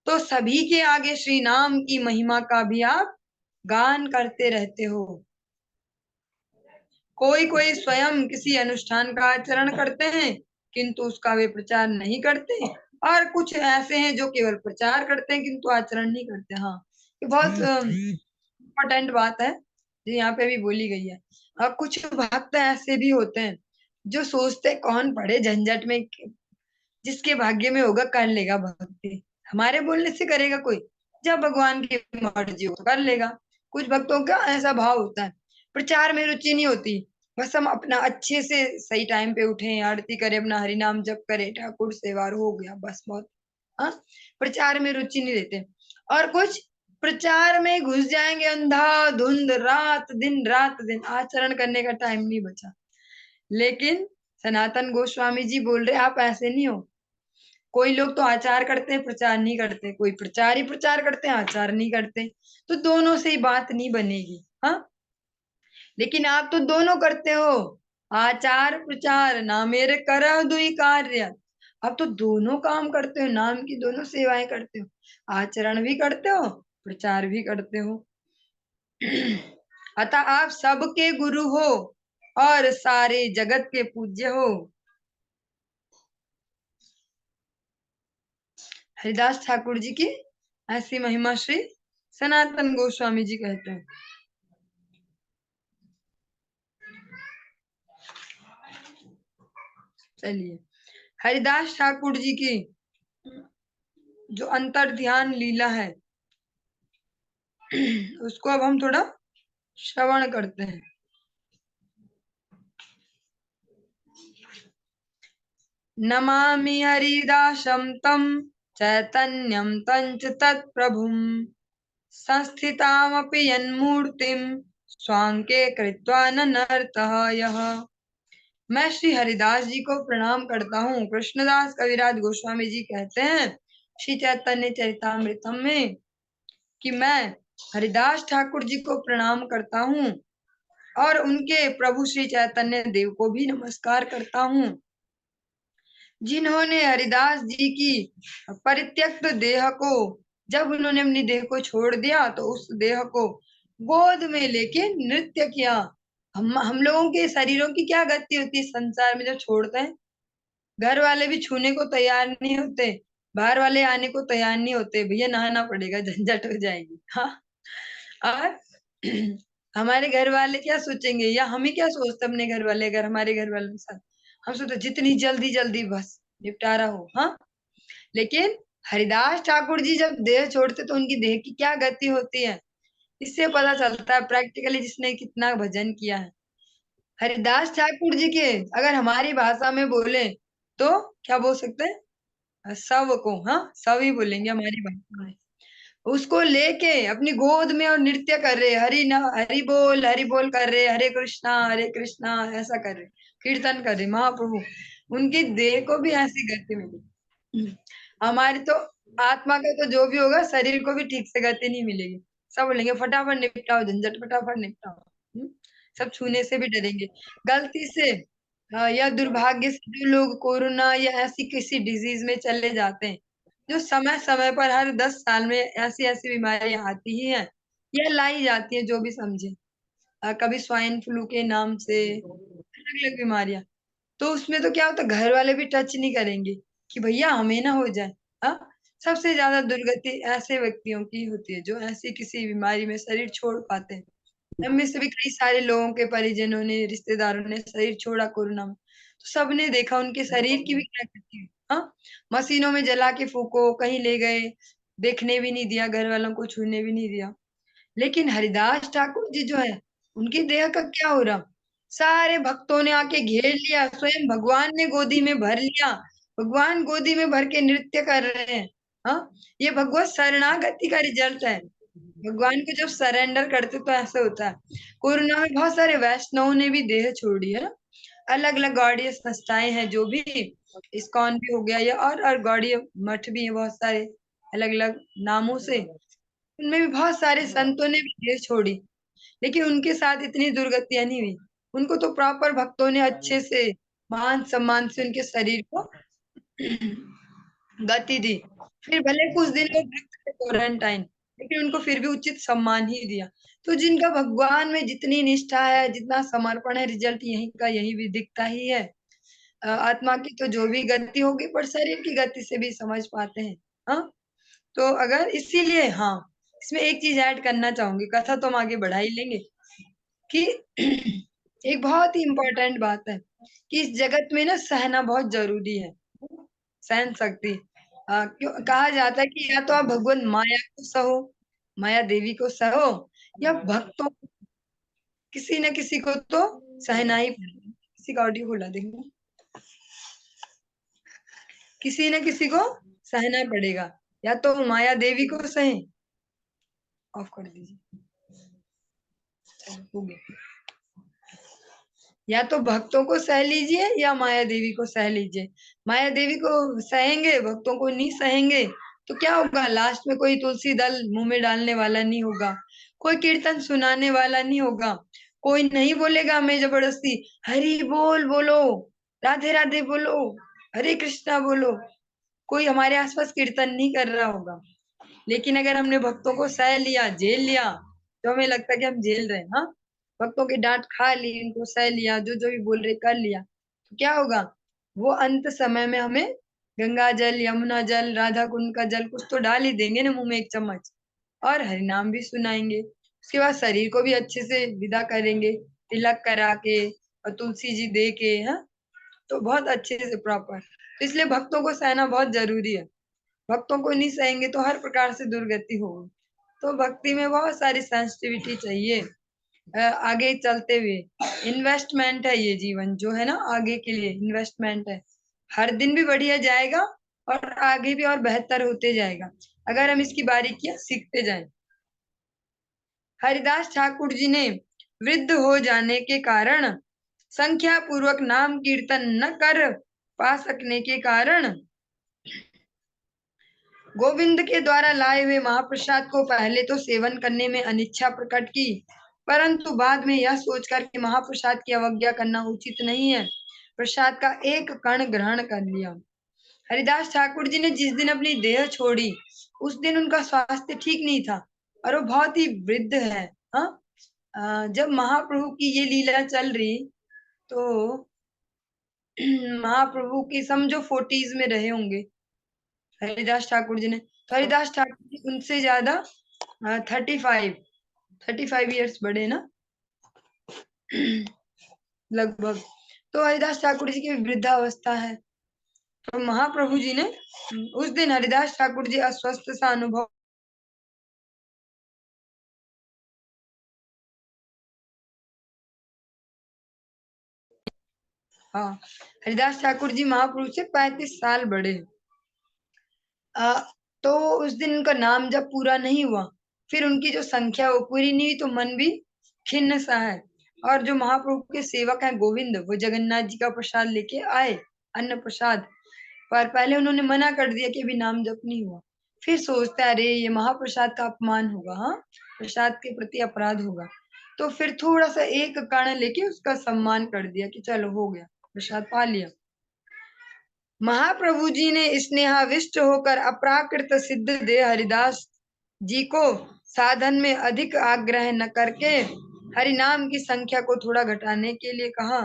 तो सभी के आगे श्री नाम की महिमा का भी आप गान करते रहते हो। कोई कोई स्वयं किसी अनुष्ठान का आचरण करते हैं किंतु उसका वे प्रचार नहीं करते, और कुछ ऐसे हैं जो केवल प्रचार करते हैं किंतु आचरण नहीं करते। हाँ, ये बहुत इम्पोर्टेंट बात है जो यहाँ पे भी बोली गई है। और कुछ भक्त ऐसे भी होते हैं जो सोचते कौन पड़े झंझट में, जिसके भाग्य में होगा कर लेगा भक्ति, हमारे बोलने से करेगा कोई, जब भगवान की मर्जी हो कर लेगा। कुछ भक्तों का ऐसा भाव होता है, प्रचार में रुचि नहीं होती, बस हम अपना अच्छे से सही टाइम पे उठे, आरती करें, अपना हरि नाम जप करें, ठाकुर सेवा हो गया, बस बहुत। हाँ, प्रचार में रुचि नहीं लेते। और कुछ प्रचार में घुस जाएंगे अंधाधुंध, रात दिन आचरण करने का टाइम नहीं बचा। लेकिन सनातन गोस्वामी जी बोल रहे आप ऐसे नहीं हो। कोई लोग तो आचार करते हैं, प्रचार नहीं करते, कोई प्रचार ही प्रचार करते हैं, आचार नहीं करते, तो दोनों से ही बात नहीं बनेगी। हाँ, लेकिन आप तो दोनों करते हो, आचार प्रचार ना मेरे कर दुई कार्य। आप तो दोनों काम करते हो, नाम की दोनों सेवाएं करते हो, आचरण भी करते हो, प्रचार भी करते हो। अतः आप सबके गुरु हो और सारे जगत के पूज्य हो। हरिदास ठाकुर जी की ऐसी महिमा श्री सनातन गोस्वामी जी कहते हैं। चलिए, हरिदास ठाकुर जी की जो अंतर ध्यान लीला है उसको अब हम थोड़ा श्रवण करते हैं। नमामि हरिदासं तं चैतन्यं तंच तत्प्रभुं संस्थितामपि यन्मूर्तिं स्वांके कृत्वा नर्तः यः। मैं श्री हरिदास जी को प्रणाम करता हूँ। कृष्णदास कविराज गोस्वामी जी कहते हैं श्री चैतन्य चरितामृतम में कि मैं हरिदास ठाकुर जी को प्रणाम करता हूँ और उनके प्रभु श्री चैतन्य देव को भी नमस्कार करता हूँ, जिन्होंने हरिदास जी की परित्यक्त देह को, जब उन्होंने अपनी देह को छोड़ दिया तो उस देह को गोद में लेके नृत्य किया। हम लोगों के शरीरों की क्या गति होती है संसार में, जब छोड़ते हैं घर वाले भी छूने को तैयार नहीं होते, बाहर वाले आने को तैयार नहीं होते, भैया नहाना पड़ेगा झंझट हो जाएगी। हाँ, और हमारे घर वाले क्या सोचेंगे या हम ही क्या सोचते अपने घर वाले, अगर हमारे घर वालों के साथ हम सोचते जितनी जल्दी जल्दी बस निपटारा हो। हाँ, लेकिन हरिदास ठाकुर जी जब देह छोड़ते तो उनकी देह की क्या गति होती है, इससे पता चलता है प्रैक्टिकली जिसने कितना भजन किया है। हरिदास ठाकुर जी के अगर हमारी भाषा में बोले तो क्या बोल सकते हैं, सब को, हाँ सब ही बोलेंगे हमारी भाषा में, उसको लेके अपनी गोद में और नृत्य कर रहे, हरि बोल कर रहे, हरे कृष्णा ऐसा कर रहे, कीर्तन कर रहे महाप्रभु, उनकी देह को भी ऐसी गति मिली। हमारी तो आत्मा का तो जो भी होगा शरीर को भी ठीक से गति नहीं मिलेगी, सब बोलेंगे फटाफट निपटाओ झंझट, फटाफट निपटाओ। सब छूने से भी डरेंगे गलती से। या दुर्भाग्य से जो लोग कोरोना या ऐसी किसी डिजीज में चले जाते हैं, जो समय समय पर हर 10 साल में ऐसी ऐसी बीमारियां आती ही हैं या लाई जाती हैं, जो भी समझे, कभी स्वाइन फ्लू के नाम से अलग अलग बीमारियां, तो उसमें तो क्या होता है घर वाले भी टच नहीं करेंगे कि भैया हमें ना हो जाए। हाँ, सबसे ज्यादा दुर्गति ऐसे व्यक्तियों की होती है जो ऐसी किसी बीमारी में शरीर छोड़ पाते हैं। हम में से भी कई सारे लोगों के परिजनों ने, रिश्तेदारों ने शरीर छोड़ा कोरोना में, तो सबने देखा उनके शरीर की भी क्या करती है। हाँ, मशीनों में जला के फूको, कहीं ले गए, देखने भी नहीं दिया, घर वालों को छूने भी नहीं दिया। लेकिन हरिदास ठाकुर जी जो है उनकी देह का क्या हो रहा, सारे भक्तों ने आके घेर लिया, स्वयं भगवान ने गोदी में भर लिया, भगवान गोदी में भर के नृत्य कर रहे हैं। हाँ, ये भगवत शरणागति का रिजल्ट है। भगवान को जब सरेंडर करते तो ऐसा होता है। कोरोना में बहुत सारे वैष्णवों ने भी देह छोड़ी है, अलग अलग गौड़ीय संस्थाएं हैं जो भी, इस्कॉन भी हो गया या और गौड़ीय मठ भी है बहुत सारे अलग अलग नामों से, उनमें भी बहुत सारे संतों ने भी देह छोड़ी, लेकिन उनके साथ इतनी दुर्गतियां नहीं हुई। उनको तो प्रॉपर भक्तों ने अच्छे से मान सम्मान से उनके शरीर को गति दी। फिर भले कुछ दिन वो भक्त थे क्वारंटाइन, लेकिन उनको फिर भी उचित सम्मान ही दिया। तो जिनका भगवान में जितनी निष्ठा है, जितना समर्पण है, रिजल्ट यही का यही भी दिखता ही है। आत्मा की तो जो भी गति होगी, पर शरीर की गति से भी समझ पाते हैं। हाँ, तो अगर इसीलिए हाँ, इसमें एक चीज ऐड करना चाहूंगी, कथा तो हम आगे बढ़ा ही लेंगे, कि एक बहुत ही इम्पोर्टेंट बात है कि इस जगत में ना सहना बहुत जरूरी है। सहन शक्ति, क्यों कहा जाता है कि या तो आप भगवान माया को सहो, माया देवी को सहो, या भक्तों, किसी न किसी को तो सहना ही पड़ेगा। किसी का ऑडियो खोला देखो, किसी न किसी को सहना पड़ेगा, या तो माया देवी को सहे, ऑफ कर दीजिए, चलो हो गया, या तो भक्तों को सह लीजिए या माया देवी को सह लीजिए। माया देवी को सहेंगे, भक्तों को नहीं सहेंगे, तो क्या होगा, लास्ट में कोई तुलसी दल मुंह में डालने वाला नहीं होगा, कोई कीर्तन सुनाने वाला नहीं होगा, कोई नहीं बोलेगा हमें जबरदस्ती हरि बोल बोलो, राधे राधे बोलो, हरे कृष्णा बोलो, कोई हमारे आसपास कीर्तन नहीं कर रहा होगा। लेकिन अगर हमने भक्तों को सह लिया, झेल लिया, तो हमें लगता है कि हम झेल रहे हैं, हाँ, भक्तों की डांट खा ली, उनको सह लिया, जो जो भी बोल रहे कर लिया, तो क्या होगा, वो अंत समय में हमें गंगा जल, यमुना जल, राधा कुंड का जल कुछ तो डाल ही देंगे ना मुंह में एक चम्मच, और हरिनाम भी सुनाएंगे। उसके बाद शरीर को भी अच्छे से विदा करेंगे, तिलक करा के और तुलसी जी दे के, हाँ, तो बहुत अच्छे से प्रॉपर। तो इसलिए भक्तों को सहना बहुत जरूरी है। भक्तों को नहीं सहेंगे तो हर प्रकार से दुर्गति होगी। तो भक्ति में बहुत सारी सेंसिटिविटी चाहिए। आगे चलते हुए इन्वेस्टमेंट है ये जीवन, जो है ना, आगे के लिए इन्वेस्टमेंट है। हर दिन भी बढ़िया जाएगा और आगे भी और बेहतर होते जाएगा, अगर हम इसकी बारीकियां सीखते जाएं। हरिदास ठाकुर जी ने वृद्ध हो जाने के कारण, संख्या पूर्वक नाम कीर्तन न कर पा सकने के कारण, गोविंद के द्वारा लाए हुए महाप्रसाद को पहले तो सेवन करने में अनिच्छा प्रकट की, परंतु बाद में यह सोचकर कि महाप्रसाद की अवज्ञा करना उचित नहीं है, प्रसाद का एक कण ग्रहण कर लिया। हरिदास ठाकुर जी ने जिस दिन अपनी देह छोड़ी, उस दिन उनका स्वास्थ्य ठीक नहीं था, और वो बहुत ही वृद्ध है। हाँ, जब महाप्रभु की ये लीला चल रही, तो महाप्रभु की समझो 40s में रहे होंगे हरिदास ठाकुर जी ने। तो हरिदास ठाकुर जी उनसे ज्यादा 35 ईयर्स बड़े ना, लगभग। तो हरिदास ठाकुर जी की वृद्धावस्था है। तो महाप्रभु जी ने उस दिन हरिदास ठाकुर जी अस्वस्थ सा अनुभव, हाँ, हरिदास ठाकुर जी महाप्रभु से 35 साल बड़े। आ, तो उस दिन उनका नाम जब पूरा नहीं हुआ, फिर उनकी जो संख्या वो पूरी नहीं हुई, तो मन भी खिन्न सा है। और जो महाप्रभु के सेवक हैं गोविंद, वो जगन्नाथ जी का प्रसाद लेके आए, अन्न प्रसाद, पर पहले उन्होंने मना कर दिया कि अभी नाम जप नहीं हुआ। फिर सोचता है, अरे ये महाप्रसाद का अपमान होगा, हाँ, प्रसाद के प्रति अपराध होगा, तो फिर थोड़ा सा एक कण लेके उसका सम्मान कर दिया कि चलो हो गया, प्रसाद पा लिया। महाप्रभु जी ने स्नेहाविष्ट होकर अप्राकृत सिद्ध दे हरिदास जी को साधन में अधिक आग्रह न करके हरिनाम की संख्या को थोड़ा घटाने के लिए कहा।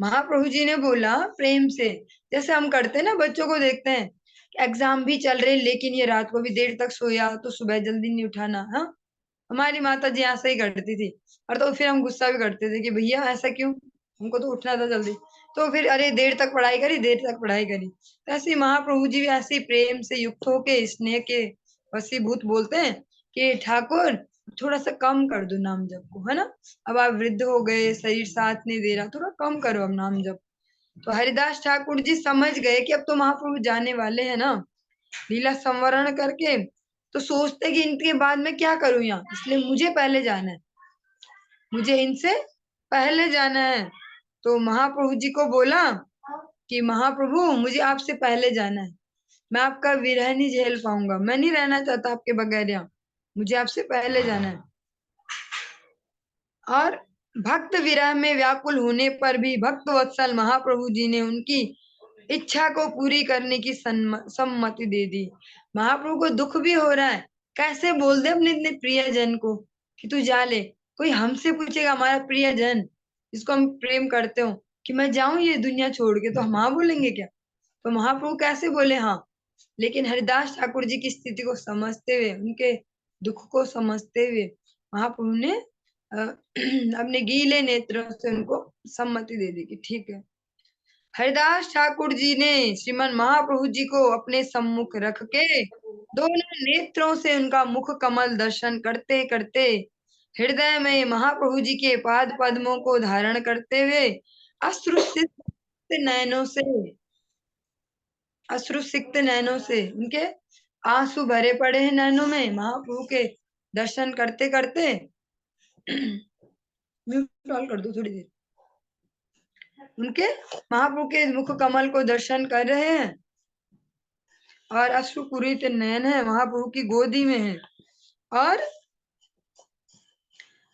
महाप्रभु जी ने बोला प्रेम से, जैसे हम करते हैं ना, बच्चों को देखते हैं, एग्जाम भी चल रहे लेकिन ये रात को भी देर तक सोया तो सुबह जल्दी नहीं उठाना, हाँ, हमारी माता जी ऐसा ही करती थी। और तो फिर हम गुस्सा भी करते थे कि भैया ऐसा क्यों, हमको तो उठना था जल्दी। तो फिर अरे देर तक पढ़ाई करी, देर तक पढ़ाई करी। तो ऐसे ही महाप्रभु जी भी ऐसे ही प्रेम से युक्त होके स्नेह के वशीभूत बोलते हैं कि ठाकुर थोड़ा सा कम कर दो नाम जप को, है ना, अब आप वृद्ध हो गए, शरीर साथ नहीं दे रहा, थोड़ा कम करो अब नाम जप। तो हरिदास ठाकुर जी समझ गए कि अब तो महाप्रभु जाने वाले हैं ना, लीला संवरण करके, तो सोचते कि इनके बाद में क्या करूं यहाँ, इसलिए मुझे पहले जाना है, मुझे इनसे पहले जाना है। तो महाप्रभु जी को बोला कि महाप्रभु मुझे आपसे पहले जाना है, मैं आपका विरह नहीं झेल पाऊंगा, मैं नहीं रहना चाहता आपके बगैर यहाँ, मुझे आपसे पहले जाना है। और भक्त विरह में व्याकुल होने पर भी भक्त वत्सल महाप्रभु जी ने उनकी इच्छा को पूरी करने की सम्मति दे दी। महाप्रभु को दुख भी हो रहा है, कैसे बोल दे अपने इतने प्रियजन को कि तू जा ले। कोई हमसे पूछेगा, हमारा प्रियजन जिसको हम प्रेम करते हो, कि मैं जाऊं ये दुनिया छोड़ के, तो हम हाँ बोलेंगे क्या? तो महाप्रभु कैसे बोले हाँ? लेकिन हरिदास ठाकुर जी की स्थिति को समझते हुए, उनके दुख को समझते हुए महाप्रभु ने अपने गीले नेत्रों से उनको सम्मति दे दी कि ठीक है। हरिदास ठाकुर जी ने श्रीमन महाप्रभु जी को अपने सम्मुख रख के दोनों नेत्रों से उनका मुख कमल दर्शन करते करते हृदय में महाप्रभु जी के पाद पद्मों को धारण करते हुए अश्रुसिक्त नयनों से अश्रुसिक्त नयनों से उनके आंसू भरे पड़े हैं नैनों में, महाप्रभु के दर्शन करते करते म्यूट ऑल कर दो थोड़ी देर। उनके महाप्रभु के मुख कमल को दर्शन कर रहे हैं और अश्रुपूरित नयन है, महाप्रभु की गोदी में है और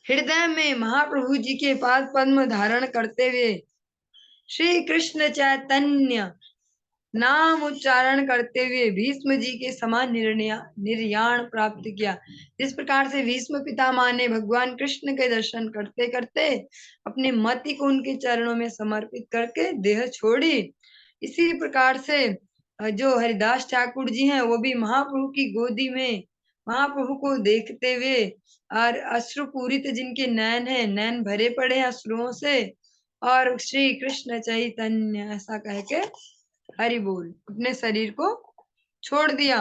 हृदय में महाप्रभु जी के पाद पद्म धारण करते हुए श्री कृष्ण चैतन्य नाम उच्चारण करते हुए भीष्म जी के समान निर्याण प्राप्त किया। जिस प्रकार से भीष्म पितामह ने भगवान कृष्ण के दर्शन करते करते अपनी मति को उनके चरणों में समर्पित करके देह छोड़ी, इसी प्रकार से जो हरिदास ठाकुर जी हैं वो भी महाप्रभु की गोदी में महाप्रभु को देखते हुए और अश्रुपूरित जिनके नयन है, नयन भरे पड़े हैं अश्रुओं से, और श्री कृष्ण चैतन्य ऐसा कह के हरि बोल अपने शरीर को छोड़ दिया।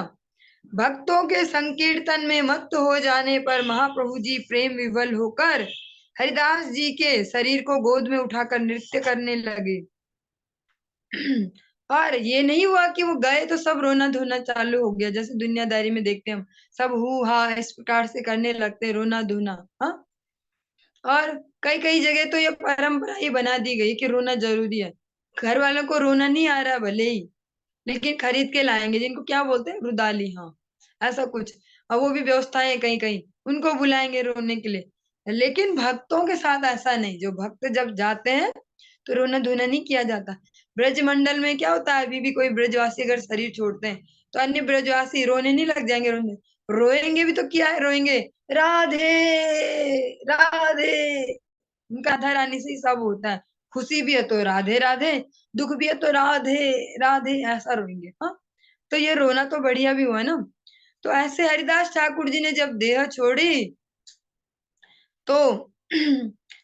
भक्तों के संकीर्तन में मत्त हो जाने पर महाप्रभु जी प्रेम विवल होकर हरिदास जी के शरीर को गोद में उठाकर नृत्य करने लगे। और ये नहीं हुआ कि वो गए तो सब रोना धोना चालू हो गया, जैसे दुनियादारी में देखते हैं हम, सब हु हा इस प्रकार से करने लगते, रोना धोना। हाँ, और कई कई जगह तो ये परंपरा ही बना दी गई कि रोना जरूरी है। घर वालों को रोना नहीं आ रहा भले ही, लेकिन खरीद के लाएंगे, जिनको क्या बोलते हैं रुदाली, हाँ ऐसा कुछ। और वो भी व्यवस्थाएं कहीं कहीं उनको बुलाएंगे रोने के लिए। लेकिन भक्तों के साथ ऐसा नहीं, जो भक्त जब जाते हैं तो रोना धोना नहीं किया जाता। ब्रज मंडल में क्या होता है, अभी भी कोई ब्रजवासी अगर शरीर छोड़ते हैं तो अन्य ब्रजवासी रोने नहीं लग जाएंगे, रोने रोएंगे भी तो क्या है, रोएंगे राधे राधे। उनका राधा रानी से ही सब होता है, खुशी भी है तो राधे राधे, दुख भी है तो राधे राधे, ऐसा रोएंगे। हाँ, तो ये रोना तो बढ़िया भी हुआ ना। तो ऐसे हरिदास ठाकुर जी ने जब देह छोड़ी तो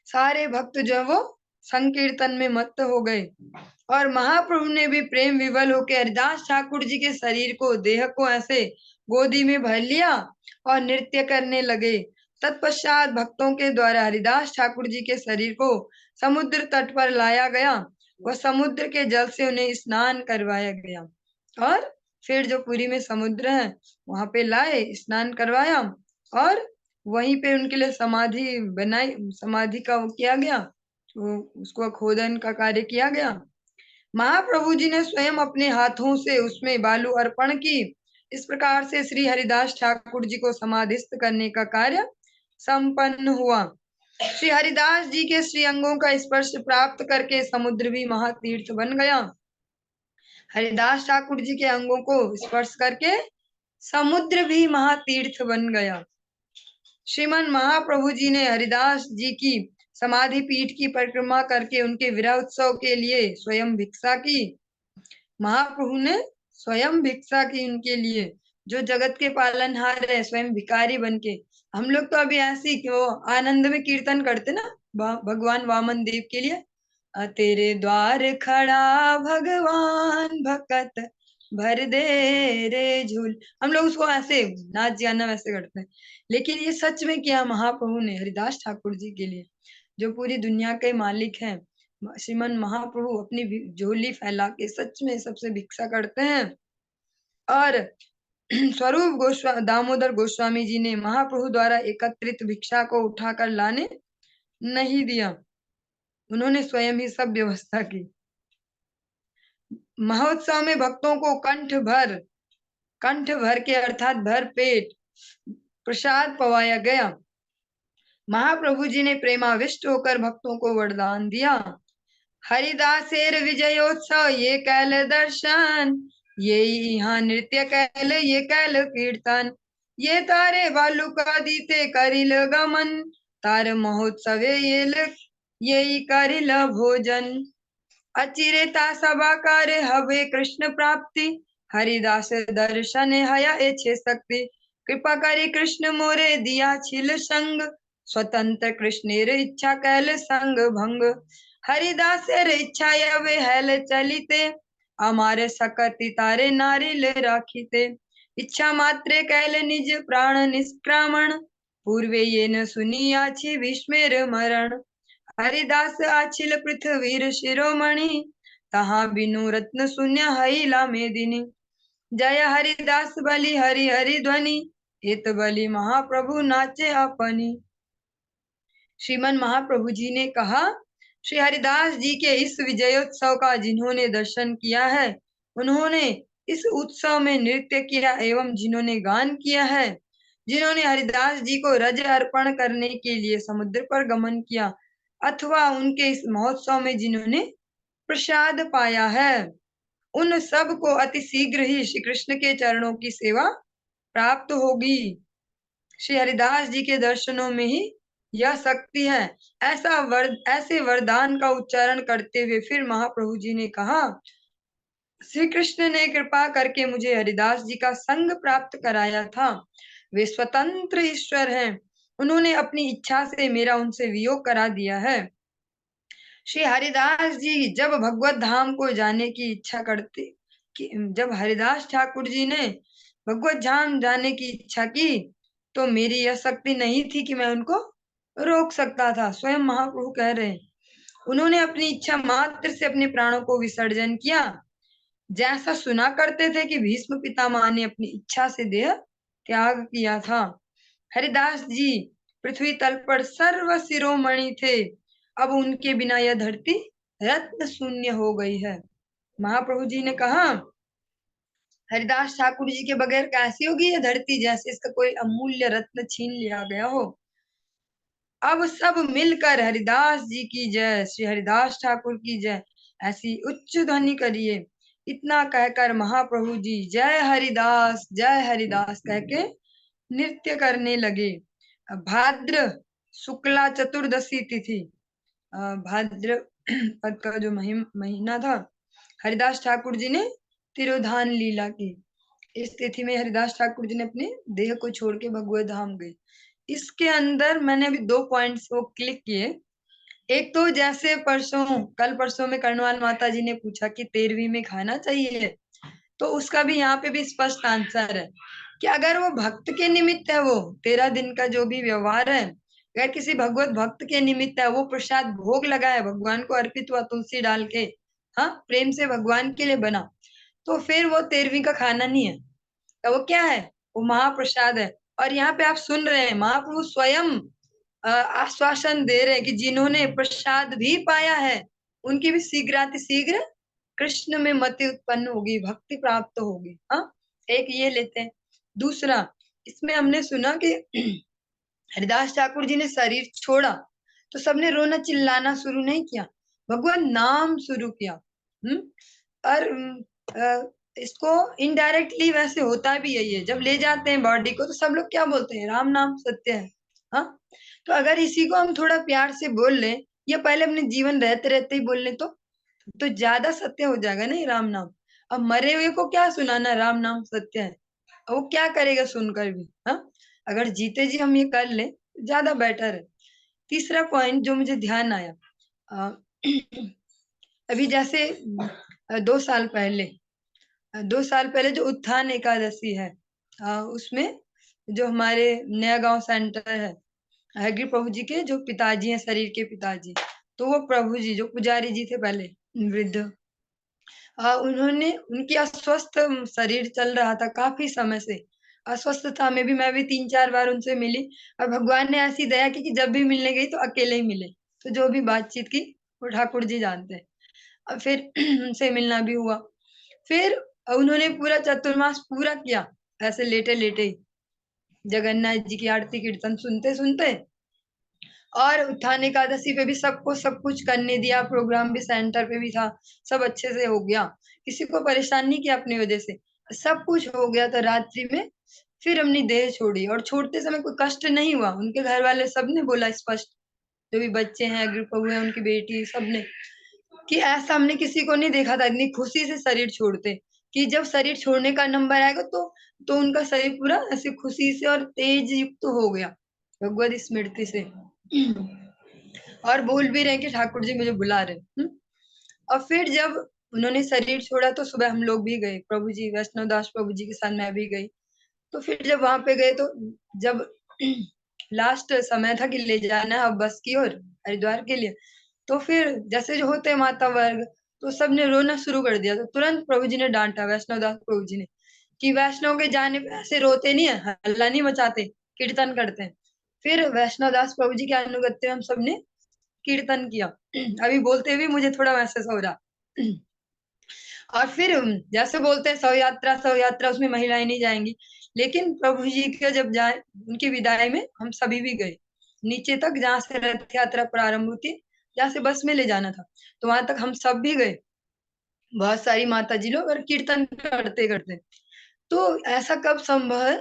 सारे भक्त जो है वो संकीर्तन में मत्त हो गए और महाप्रभु ने भी प्रेम विवल होकर हरिदास ठाकुर जी के शरीर को, देह को ऐसे गोदी में भर लिया और नृत्य करने लगे। तत्पश्चात भक्तों के द्वारा हरिदास ठाकुर जी के शरीर को समुद्र तट पर लाया गया व समुद्र के जल से उन्हें स्नान करवाया गया। और फिर जो पुरी में समुद्र है वहां पे लाए, स्नान करवाया और वहीं पे उनके लिए समाधि बनाई, समाधि का वो किया गया, तो उसको खोदन का कार्य किया गया। महाप्रभु जी ने स्वयं अपने हाथों से उसमें बालू अर्पण की। इस प्रकार से श्री हरिदास ठाकुर जी को समाधिस्थ करने का कार्य संपन्न हुआ। श्री हरिदास जी के श्री अंगों का स्पर्श प्राप्त करके समुद्र भी महातीर्थ बन गया। हरिदास ठाकुर जी के अंगों को स्पर्श करके समुद्र भी महातीर्थ बन गया। श्रीमन महाप्रभु जी ने हरिदास जी की समाधि पीठ की परिक्रमा करके उनके विरह उत्सव के लिए स्वयं भिक्षा की। महाप्रभु ने स्वयं भिक्षा की उनके लिए, जो जगत के पालनहार है, स्वयं भिखारी बनके। हम लोग तो अभी ऐसी कि वो आनंद में कीर्तन करते ना भगवान वामन देव के लिए, तेरे द्वार खड़ा भगवान भकत भर दे रे झूल, हम लोग उसको ऐसे नाच गाना वैसे करते हैं। लेकिन ये सच में किया महाप्रभु ने हरिदास ठाकुर जी के लिए, जो पूरी दुनिया के मालिक हैं। श्रीमन महाप्रभु अपनी झोली फैला के सच में सबसे भिक्षा करते हैं। और स्वरूप दामोदर गोस्वामी जी ने महाप्रभु द्वारा एकत्रित भिक्षा को उठाकर लाने नहीं दिया, उन्होंने स्वयं ही सब व्यवस्था की। महोत्सव में भक्तों को कंठ भर के अर्थात भर पेट प्रसाद पवाया गया। महाप्रभु जी ने प्रेमाविष्ट होकर भक्तों को वरदान दिया। हरिदासेर विजयोत्सव ये कैल दर्शन, ये यहाँ नृत्य कैल ये कैल कीर्तन, ये तारे बालुका दीते करिल गमन, तार महोत्सवे ये करिल भोजन। अचिरेता सभाकार हवे कृष्ण प्राप्ति, हरिदास दर्शन हया एछे शक्ति, कृपा करी कृष्ण मोरे दिया छिल संग, स्वतंत्र कृष्णेर इच्छा कैल संग भंग, हरिदासेर इच्छा यवे हैल चलिते, हमारे सकति तारे नारिल राखिते, इच्छा मात्रे कैल निज प्राण निष्क्रामण, पूर्वे ये न सुनिया छी भीष्मेर मरण, हरिदास आछिल पृथ्वीर शिरोमणि, तहाँ बिनु रत्न शून्य हईला मेदिनी, जय हरिदास बलि हरि हरि ध्वनि, हित बलि महाप्रभु नाचे अपनी। श्रीमन महाप्रभु जी ने कहा, श्री हरिदास जी के इस विजयोत्सव का जिन्होंने दर्शन किया है, उन्होंने इस उत्सव में नृत्य किया एवं जिन्होंने गान किया है, जिन्होंने हरिदास जी को रज अर्पण करने के लिए समुद्र पर गमन किया, अथवा उनके इस महोत्सव में जिन्होंने प्रसाद पाया है, उन सब को अति शीघ्र ही श्री कृष्ण के चरणों की सेवा प्राप्त होगी। श्री हरिदास जी के दर्शनों में ही यह शक्ति है। ऐसे वरदान का उच्चारण करते हुए फिर महाप्रभु जी ने कहा, श्री कृष्ण ने कृपा करके मुझे हरिदास जी का संग प्राप्त कराया था। वे स्वतंत्र ईश्वर हैं, उन्होंने अपनी इच्छा से मेरा उनसे वियोग करा दिया है। श्री हरिदास जी जब भगवत धाम को जाने की इच्छा करते, जब हरिदास ठाकुर जी ने भगवत धाम जाने की इच्छा की, तो मेरी यह शक्ति नहीं थी कि मैं उनको रोक सकता था। स्वयं महाप्रभु कह रहे हैं, उन्होंने अपनी इच्छा मात्र से अपने प्राणों को विसर्जन किया। जैसा सुना करते थे कि भीष्म पितामह ने अपनी इच्छा से देह त्याग किया था। हरिदास जी पृथ्वी तल पर सर्व शिरोमणि थे, अब उनके बिना यह धरती रत्न शून्य हो गई है। महाप्रभु जी ने कहा, हरिदास ठाकुर जी के बगैर कैसी होगी यह धरती, जैसे इसका कोई अमूल्य रत्न छीन लिया गया हो। अब सब मिलकर हरिदास जी की जय, श्री हरिदास ठाकुर की जय, ऐसी उच्च ध्वनि करिए। इतना कहकर महाप्रभु जी जय हरिदास कह के नृत्य करने लगे। भाद्र शुक्ला चतुर्दशी तिथि, भाद्र पद का जो महीना था, हरिदास ठाकुर जी ने तिरोधान लीला की। इस तिथि में हरिदास ठाकुर जी ने अपने देह को छोड़ के भगवत धाम गए। इसके अंदर मैंने अभी 2 पॉइंट्स वो क्लिक किए। एक तो जैसे कल परसों में कर्णवाल माता जी ने पूछा कि 13वीं में खाना चाहिए, तो उसका भी यहाँ पे भी स्पष्ट आंसर है कि अगर वो भक्त के निमित्त है, वो 13 दिन का जो भी व्यवहार है, अगर किसी भगवत भक्त के निमित्त है, वो प्रसाद भोग लगा है, भगवान को अर्पित हुआ तुलसी डाल के, हाँ प्रेम से भगवान के लिए बना, तो फिर वो 13वीं का खाना नहीं है, तो वो क्या है, वो महाप्रसाद है। और यहाँ पे आप सुन रहे हैं महाप्रभु स्वयं आश्वासन दे रहे हैं कि जिन्होंने प्रसाद भी पाया है, उनकी भी शीघ्र कृष्ण में मति उत्पन्न होगी, भक्ति प्राप्त होगी। हाँ, एक ये लेते हैं। दूसरा, इसमें हमने सुना कि हरिदास ठाकुर जी ने शरीर छोड़ा तो सबने रोना चिल्लाना शुरू नहीं किया, भगवान नाम शुरू किया। और इसको इनडायरेक्टली वैसे होता भी यही है, जब ले जाते हैं बॉडी को तो सब लोग क्या बोलते हैं, राम नाम सत्य है। हाँ, तो अगर इसी को हम थोड़ा प्यार से बोल लें, या पहले अपने जीवन रहते रहते ही बोल लें, तो ज्यादा सत्य हो जाएगा नहीं राम नाम। अब मरे हुए को क्या सुनाना राम नाम सत्य है, वो क्या करेगा सुनकर भी। हाँ, अगर जीते जी हम ये कर ले ज्यादा बेटर है। तीसरा पॉइंट जो मुझे ध्यान आया, अभी जैसे 2 साल पहले जो उत्थान एकादशी है, उसमें जो हमारे नया गांव सेंटर है, हरगिरी प्रभु जी के जो पिताजी हैं, शरीर के पिताजी, तो वो प्रभु जी जो पुजारी जी थे पहले वृद्ध, उन्होंने, उनकी अस्वस्थ शरीर चल रहा था काफी समय से, अस्वस्थता में भी मैं भी 3-4 बार उनसे मिली, और भगवान ने ऐसी दया की कि जब भी मिलने गई तो अकेले ही मिले, तो जो भी बातचीत की वो ठाकुर जी जानते हैं। और फिर उनसे मिलना भी हुआ। फिर उन्होंने पूरा चतुर्मास पूरा किया ऐसे लेटे लेटे ही, जगन्नाथ जी की आरती कीर्तन सुनते सुनते और उत्थान एकादशी पे भी सबको सब कुछ करने दिया, प्रोग्राम भी सेंटर पे भी था, सब अच्छे से हो गया, किसी को परेशान नहीं किया अपनी वजह से, सब कुछ हो गया। तो रात्रि में फिर हमने देह छोड़ी, और छोड़ते समय कोई कष्ट नहीं हुआ। उनके घर वाले सबने बोला स्पष्ट, जो भी बच्चे हैं, अग्रिपा हुए हैं, उनकी बेटी, सबने, कि ऐसा हमने किसी को नहीं देखा था इतनी खुशी से शरीर छोड़ते, कि जब शरीर छोड़ने का नंबर आएगा तो उनका शरीर पूरा ऐसे खुशी से और तेज युक्त हो गया भगवत स्मृति से। और बोल भी रहे हैं कि ठाकुर जी मुझे बुला रहे हैं। और फिर जब उन्होंने शरीर छोड़ा तो सुबह हम लोग भी गए, प्रभु जी, वैष्णव दास प्रभु जी के साथ मैं भी गई। तो फिर जब वहां पे गए तो जब लास्ट समय था कि ले जाना है अब बस की ओर हरिद्वार के लिए, तो फिर जैसे जो होते हैं माता वर्ग, तो सबने रोना शुरू कर दिया। तो तुरंत प्रभु जी ने डांटा, वैष्णव दास प्रभु जी ने, कि वैष्णव के जाने पे ऐसे रोते नहीं है, हल्ला नहीं मचाते, कीर्तन करते हैं। फिर वैष्णव दास प्रभु जी के अनुगत्य हम सबने कीर्तन किया। अभी बोलते हुए मुझे थोड़ा महसूस हो रहा। और फिर जैसे बोलते हैं शव यात्रा उसमें महिलाएं नहीं जाएंगी, लेकिन प्रभु जी के जब जाए उनकी विदाई में हम सभी भी गए नीचे तक, जहाँ से रथ यात्रा प्रारंभ हुई थी, जहाँ से बस में ले जाना था, तो वहां तक हम सब भी गए, बहुत सारी माता जी लोग, और कीर्तन करते करते। तो ऐसा कब संभव है?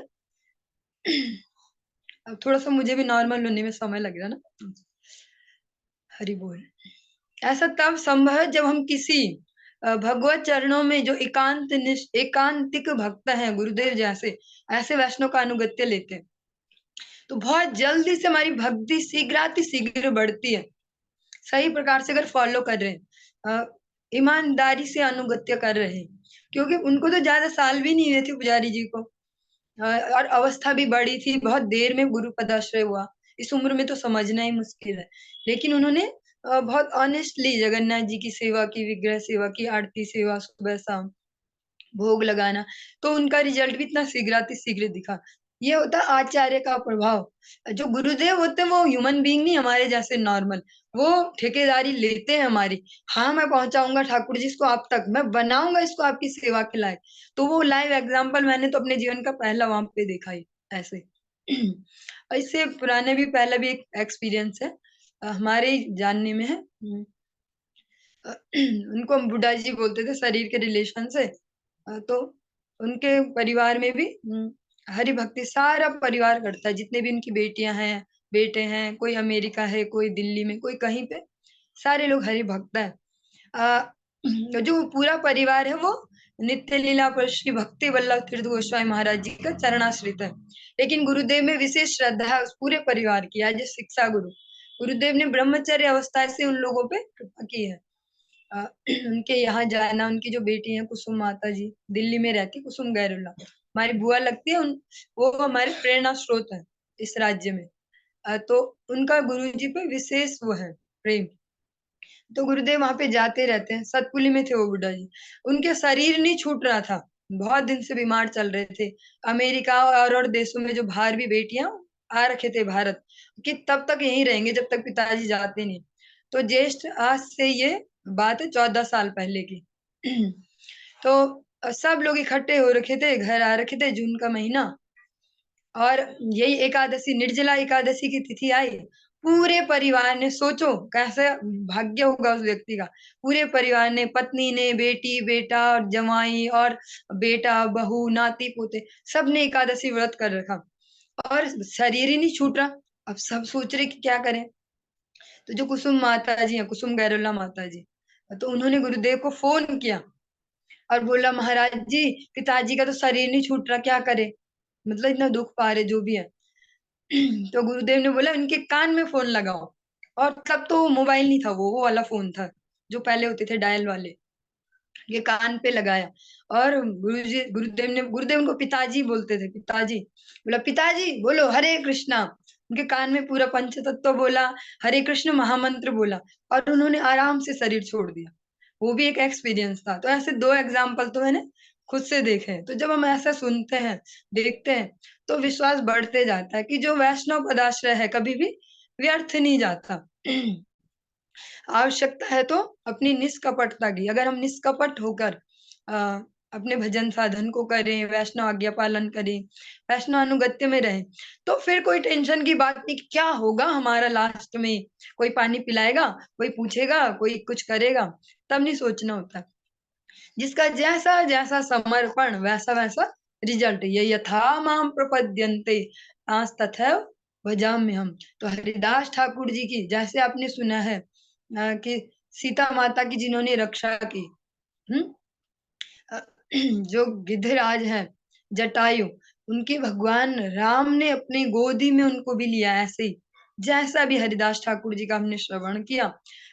अब थोड़ा सा मुझे भी नॉर्मल होने में समय लग रहा ना। हरि बोल। ऐसा तब संभव है जब हम किसी भगवत चरणों में जो एकांतिक भक्त हैं, गुरुदेव जैसे, ऐसे वैष्णव का अनुगत्य लेते हैं, तो बहुत जल्दी से हमारी भक्ति शीघ्राति शीघ्र बढ़ती है। सही प्रकार से अगर फॉलो कर रहे हैं, ईमानदारी से अनुगत्य कर रहे हैं, क्योंकि उनको तो ज्यादा साल भी नहीं हुए थे पुजारी जी को, और अवस्था भी बड़ी थी, बहुत देर में गुरु पदाश्रय हुआ, इस उम्र में तो समझना ही मुश्किल है। लेकिन उन्होंने बहुत ऑनेस्टली जगन्नाथ जी की सेवा की, विग्रह सेवा की, आरती सेवा सुबह शाम, भोग लगाना, तो उनका रिजल्ट भी इतना शीघ्र दिखा। ये होता है आचार्य का प्रभाव। जो गुरुदेव होते हैं वो ह्यूमन बीइंग नहीं, हमारे जैसे नॉर्मल, वो ठेकेदारी लेते हैं हमारी। हाँ, मैं पहुंचाऊंगा ठाकुर जी इसको आप तक, मैं बनाऊंगा इसको आपकी सेवा के लायक। तो वो लाइव एग्जाम्पल मैंने तो अपने जीवन का पहला वहां पे देखा ही ऐसे। इससे पुराने भी पहला भी एक एक्सपीरियंस है, हमारे ही जानने में है। उनको हम बुड्ढा जी बोलते थे शरीर के रिलेशन से। तो उनके परिवार में भी हरि भक्ति सारा परिवार करता है, जितने भी उनकी बेटियां हैं, बेटे हैं, कोई अमेरिका है, कोई दिल्ली में, कोई कहीं पे, सारे लोग हरि भक्त है। जो पूरा परिवार है वो नित्य लीला पर श्री भक्ति वल्लभ तीर्थ गोस्वामी महाराज जी का चरणाश्रित है। लेकिन गुरुदेव में विशेष श्रद्धा है उस पूरे परिवार की, एज ए शिक्षा गुरु। गुरुदेव ने ब्रह्मचर्य अवस्था से उन लोगों पे कृपा की है। उनके यहाँ जाना, उनकी जो बेटी है कुसुम माता जी, दिल्ली में रहती, कुसुम गैरुल्ला, हमारी बुआ लगती है, वो हमारे प्रेरणा स्रोत है इस राज्य में। तो उनका गुरु जी पे विशेष वो है प्रेम। तो गुरुदेव वहां पे जाते रहते हैं। सतपुली में थे वो बुड्ढा जी, उनके शरीर नहीं छूट रहा था, बहुत दिन से बीमार चल रहे थे। अमेरिका और देशों में जो बाहर भी बेटियां आ रखे थे भारत, कि तब तक यहीं रहेंगे जब तक पिताजी जाते नहीं। तो ज्येष्ठ, आज से ये बात है 14 साल पहले की। तो सब लोग इकट्ठे हो रखे थे, घर आ रखे थे, जून का महीना, और यही एकादशी, निर्जला एकादशी की तिथि आई। पूरे परिवार ने, सोचो कैसे भाग्य होगा उस व्यक्ति का, पूरे परिवार ने, पत्नी ने, बेटी, बेटा और जमाई और बेटा, बहू, नाती पोते, सब ने एकादशी व्रत कर रखा, और शरीर ही नहीं छूट रहा। अब सब सोच रहे कि क्या करें। तो जो कुसुम माता जी हैं, कुसुम गैरुल्ला माता जी, तो उन्होंने गुरुदेव को फोन किया और बोला, महाराज जी, पिताजी का तो शरीर नहीं छूट रहा, क्या करे, मतलब इतना दुख पा रहे जो भी है। तो गुरुदेव ने बोला इनके कान में फोन लगाओ। और तब तो मोबाइल नहीं था, वो वाला फोन था जो पहले होते थे डायल वाले। ये कान पे लगाया, और गुरुदेव उनको पिताजी बोलते थे, पिताजी। बोला, पिताजी बोलो हरे कृष्णा। उनके कान में पूरा पंचतत्व बोला, हरे कृष्ण महामंत्र बोला, और उन्होंने आराम से शरीर छोड़ दिया। वो भी एक एक्सपीरियंस था। तो ऐसे दो एग्जाम्पल तो मैंने खुद से देखे हैं। तो जब हम ऐसा सुनते हैं, देखते हैं, तो विश्वास बढ़ते जाता है कि जो वैष्णव पदाश्रय है कभी भी व्यर्थ नहीं जाता। आवश्यकता है तो अपनी निष्कपटता की, अगर हम निष्कपट होकर अपने भजन साधन को करें, वैष्णव आज्ञा पालन करें, वैष्णव अनुगत्य में रहें, तो फिर कोई टेंशन की बात नहीं कि क्या होगा हमारा लास्ट में, कोई पानी पिलाएगा, कोई पूछेगा, कोई कुछ करेगा, तब नहीं सोचना होता। जिसका जैसा जैसा समर्पण वैसा वैसा रिजल्ट। ये यथा माम प्रपद्यन्ते तांस तथैव भजाम्यहम्। तो हरिदास ठाकुर जी की, जैसे आपने सुना है कि सीता माता की जिन्होंने रक्षा की, हम्म, जो गिद्धराज है जटायु, उनके भगवान राम ने अपनी गोदी में उनको भी लिया, ऐसे ही जैसा भी हरिदास ठाकुर जी का हमने श्रवण किया,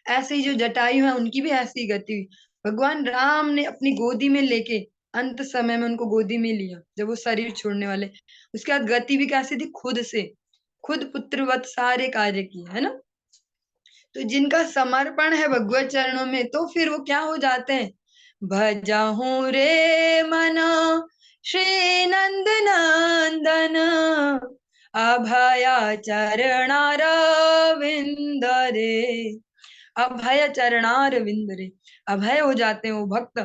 ऐसे ही जो जटायु है उनकी भी ऐसी गति हुई। भगवान राम ने अपनी गोदी में लेके अंत समय में उनको गोदी में लिया जब वो शरीर छोड़ने वाले। उसके बाद गति भी कैसी थी, खुद से, खुद पुत्रवत सारे कार्य किए, है ना। तो जिनका समर्पण है भगवत चरणों में, तो फिर वो क्या हो जाते हैं, भजहूँ रे मना श्री नंद नंदन अभया चरणार विंद रे। अभय चरणार विंद रे, अभय हो जाते हैं वो भक्त।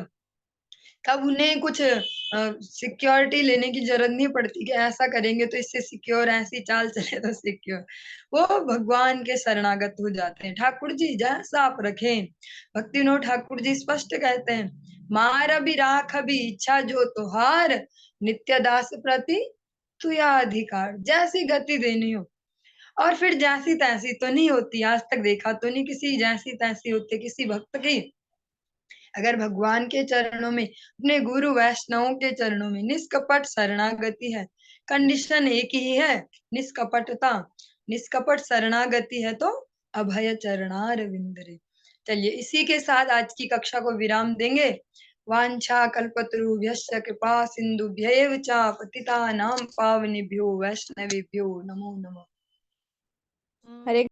तब उन्हें कुछ सिक्योरिटी लेने की जरूरत नहीं पड़ती कि ऐसा करेंगे तो इससे सिक्योर, ऐसी चाल चले तो सिक्योर। वो भगवान के शरणागत हो जाते हैं। ठाकुर जी जैसा आप रखें, भक्ति विनोद ठाकुर जी स्पष्ट कहते हैं, मार भी राख भी इच्छा जो तुहार नित्य दास प्रति तुया अधिकार। जैसी गति देनी हो, और फिर जैसी तैसी तो नहीं होती, आज तक देखा तो नहीं किसी जैसी तैसी होती किसी भक्त की। अगर भगवान के चरणों में, अपने गुरु वैष्णवों के चरणों में निष्कपट शरणागति है, कंडीशन एक ही है, निष्कपटता, निष्कपट शरणागति है, तो अभय चरणार विंदरे। चलिए इसी के साथ आज की कक्षा को विराम देंगे। वांछा कल्पतरुभ्यश्च कृपा सिंधुभ्यैव च पतितानां पावनेभ्यो वैष्णवेभ्यो नमो नमः। हरे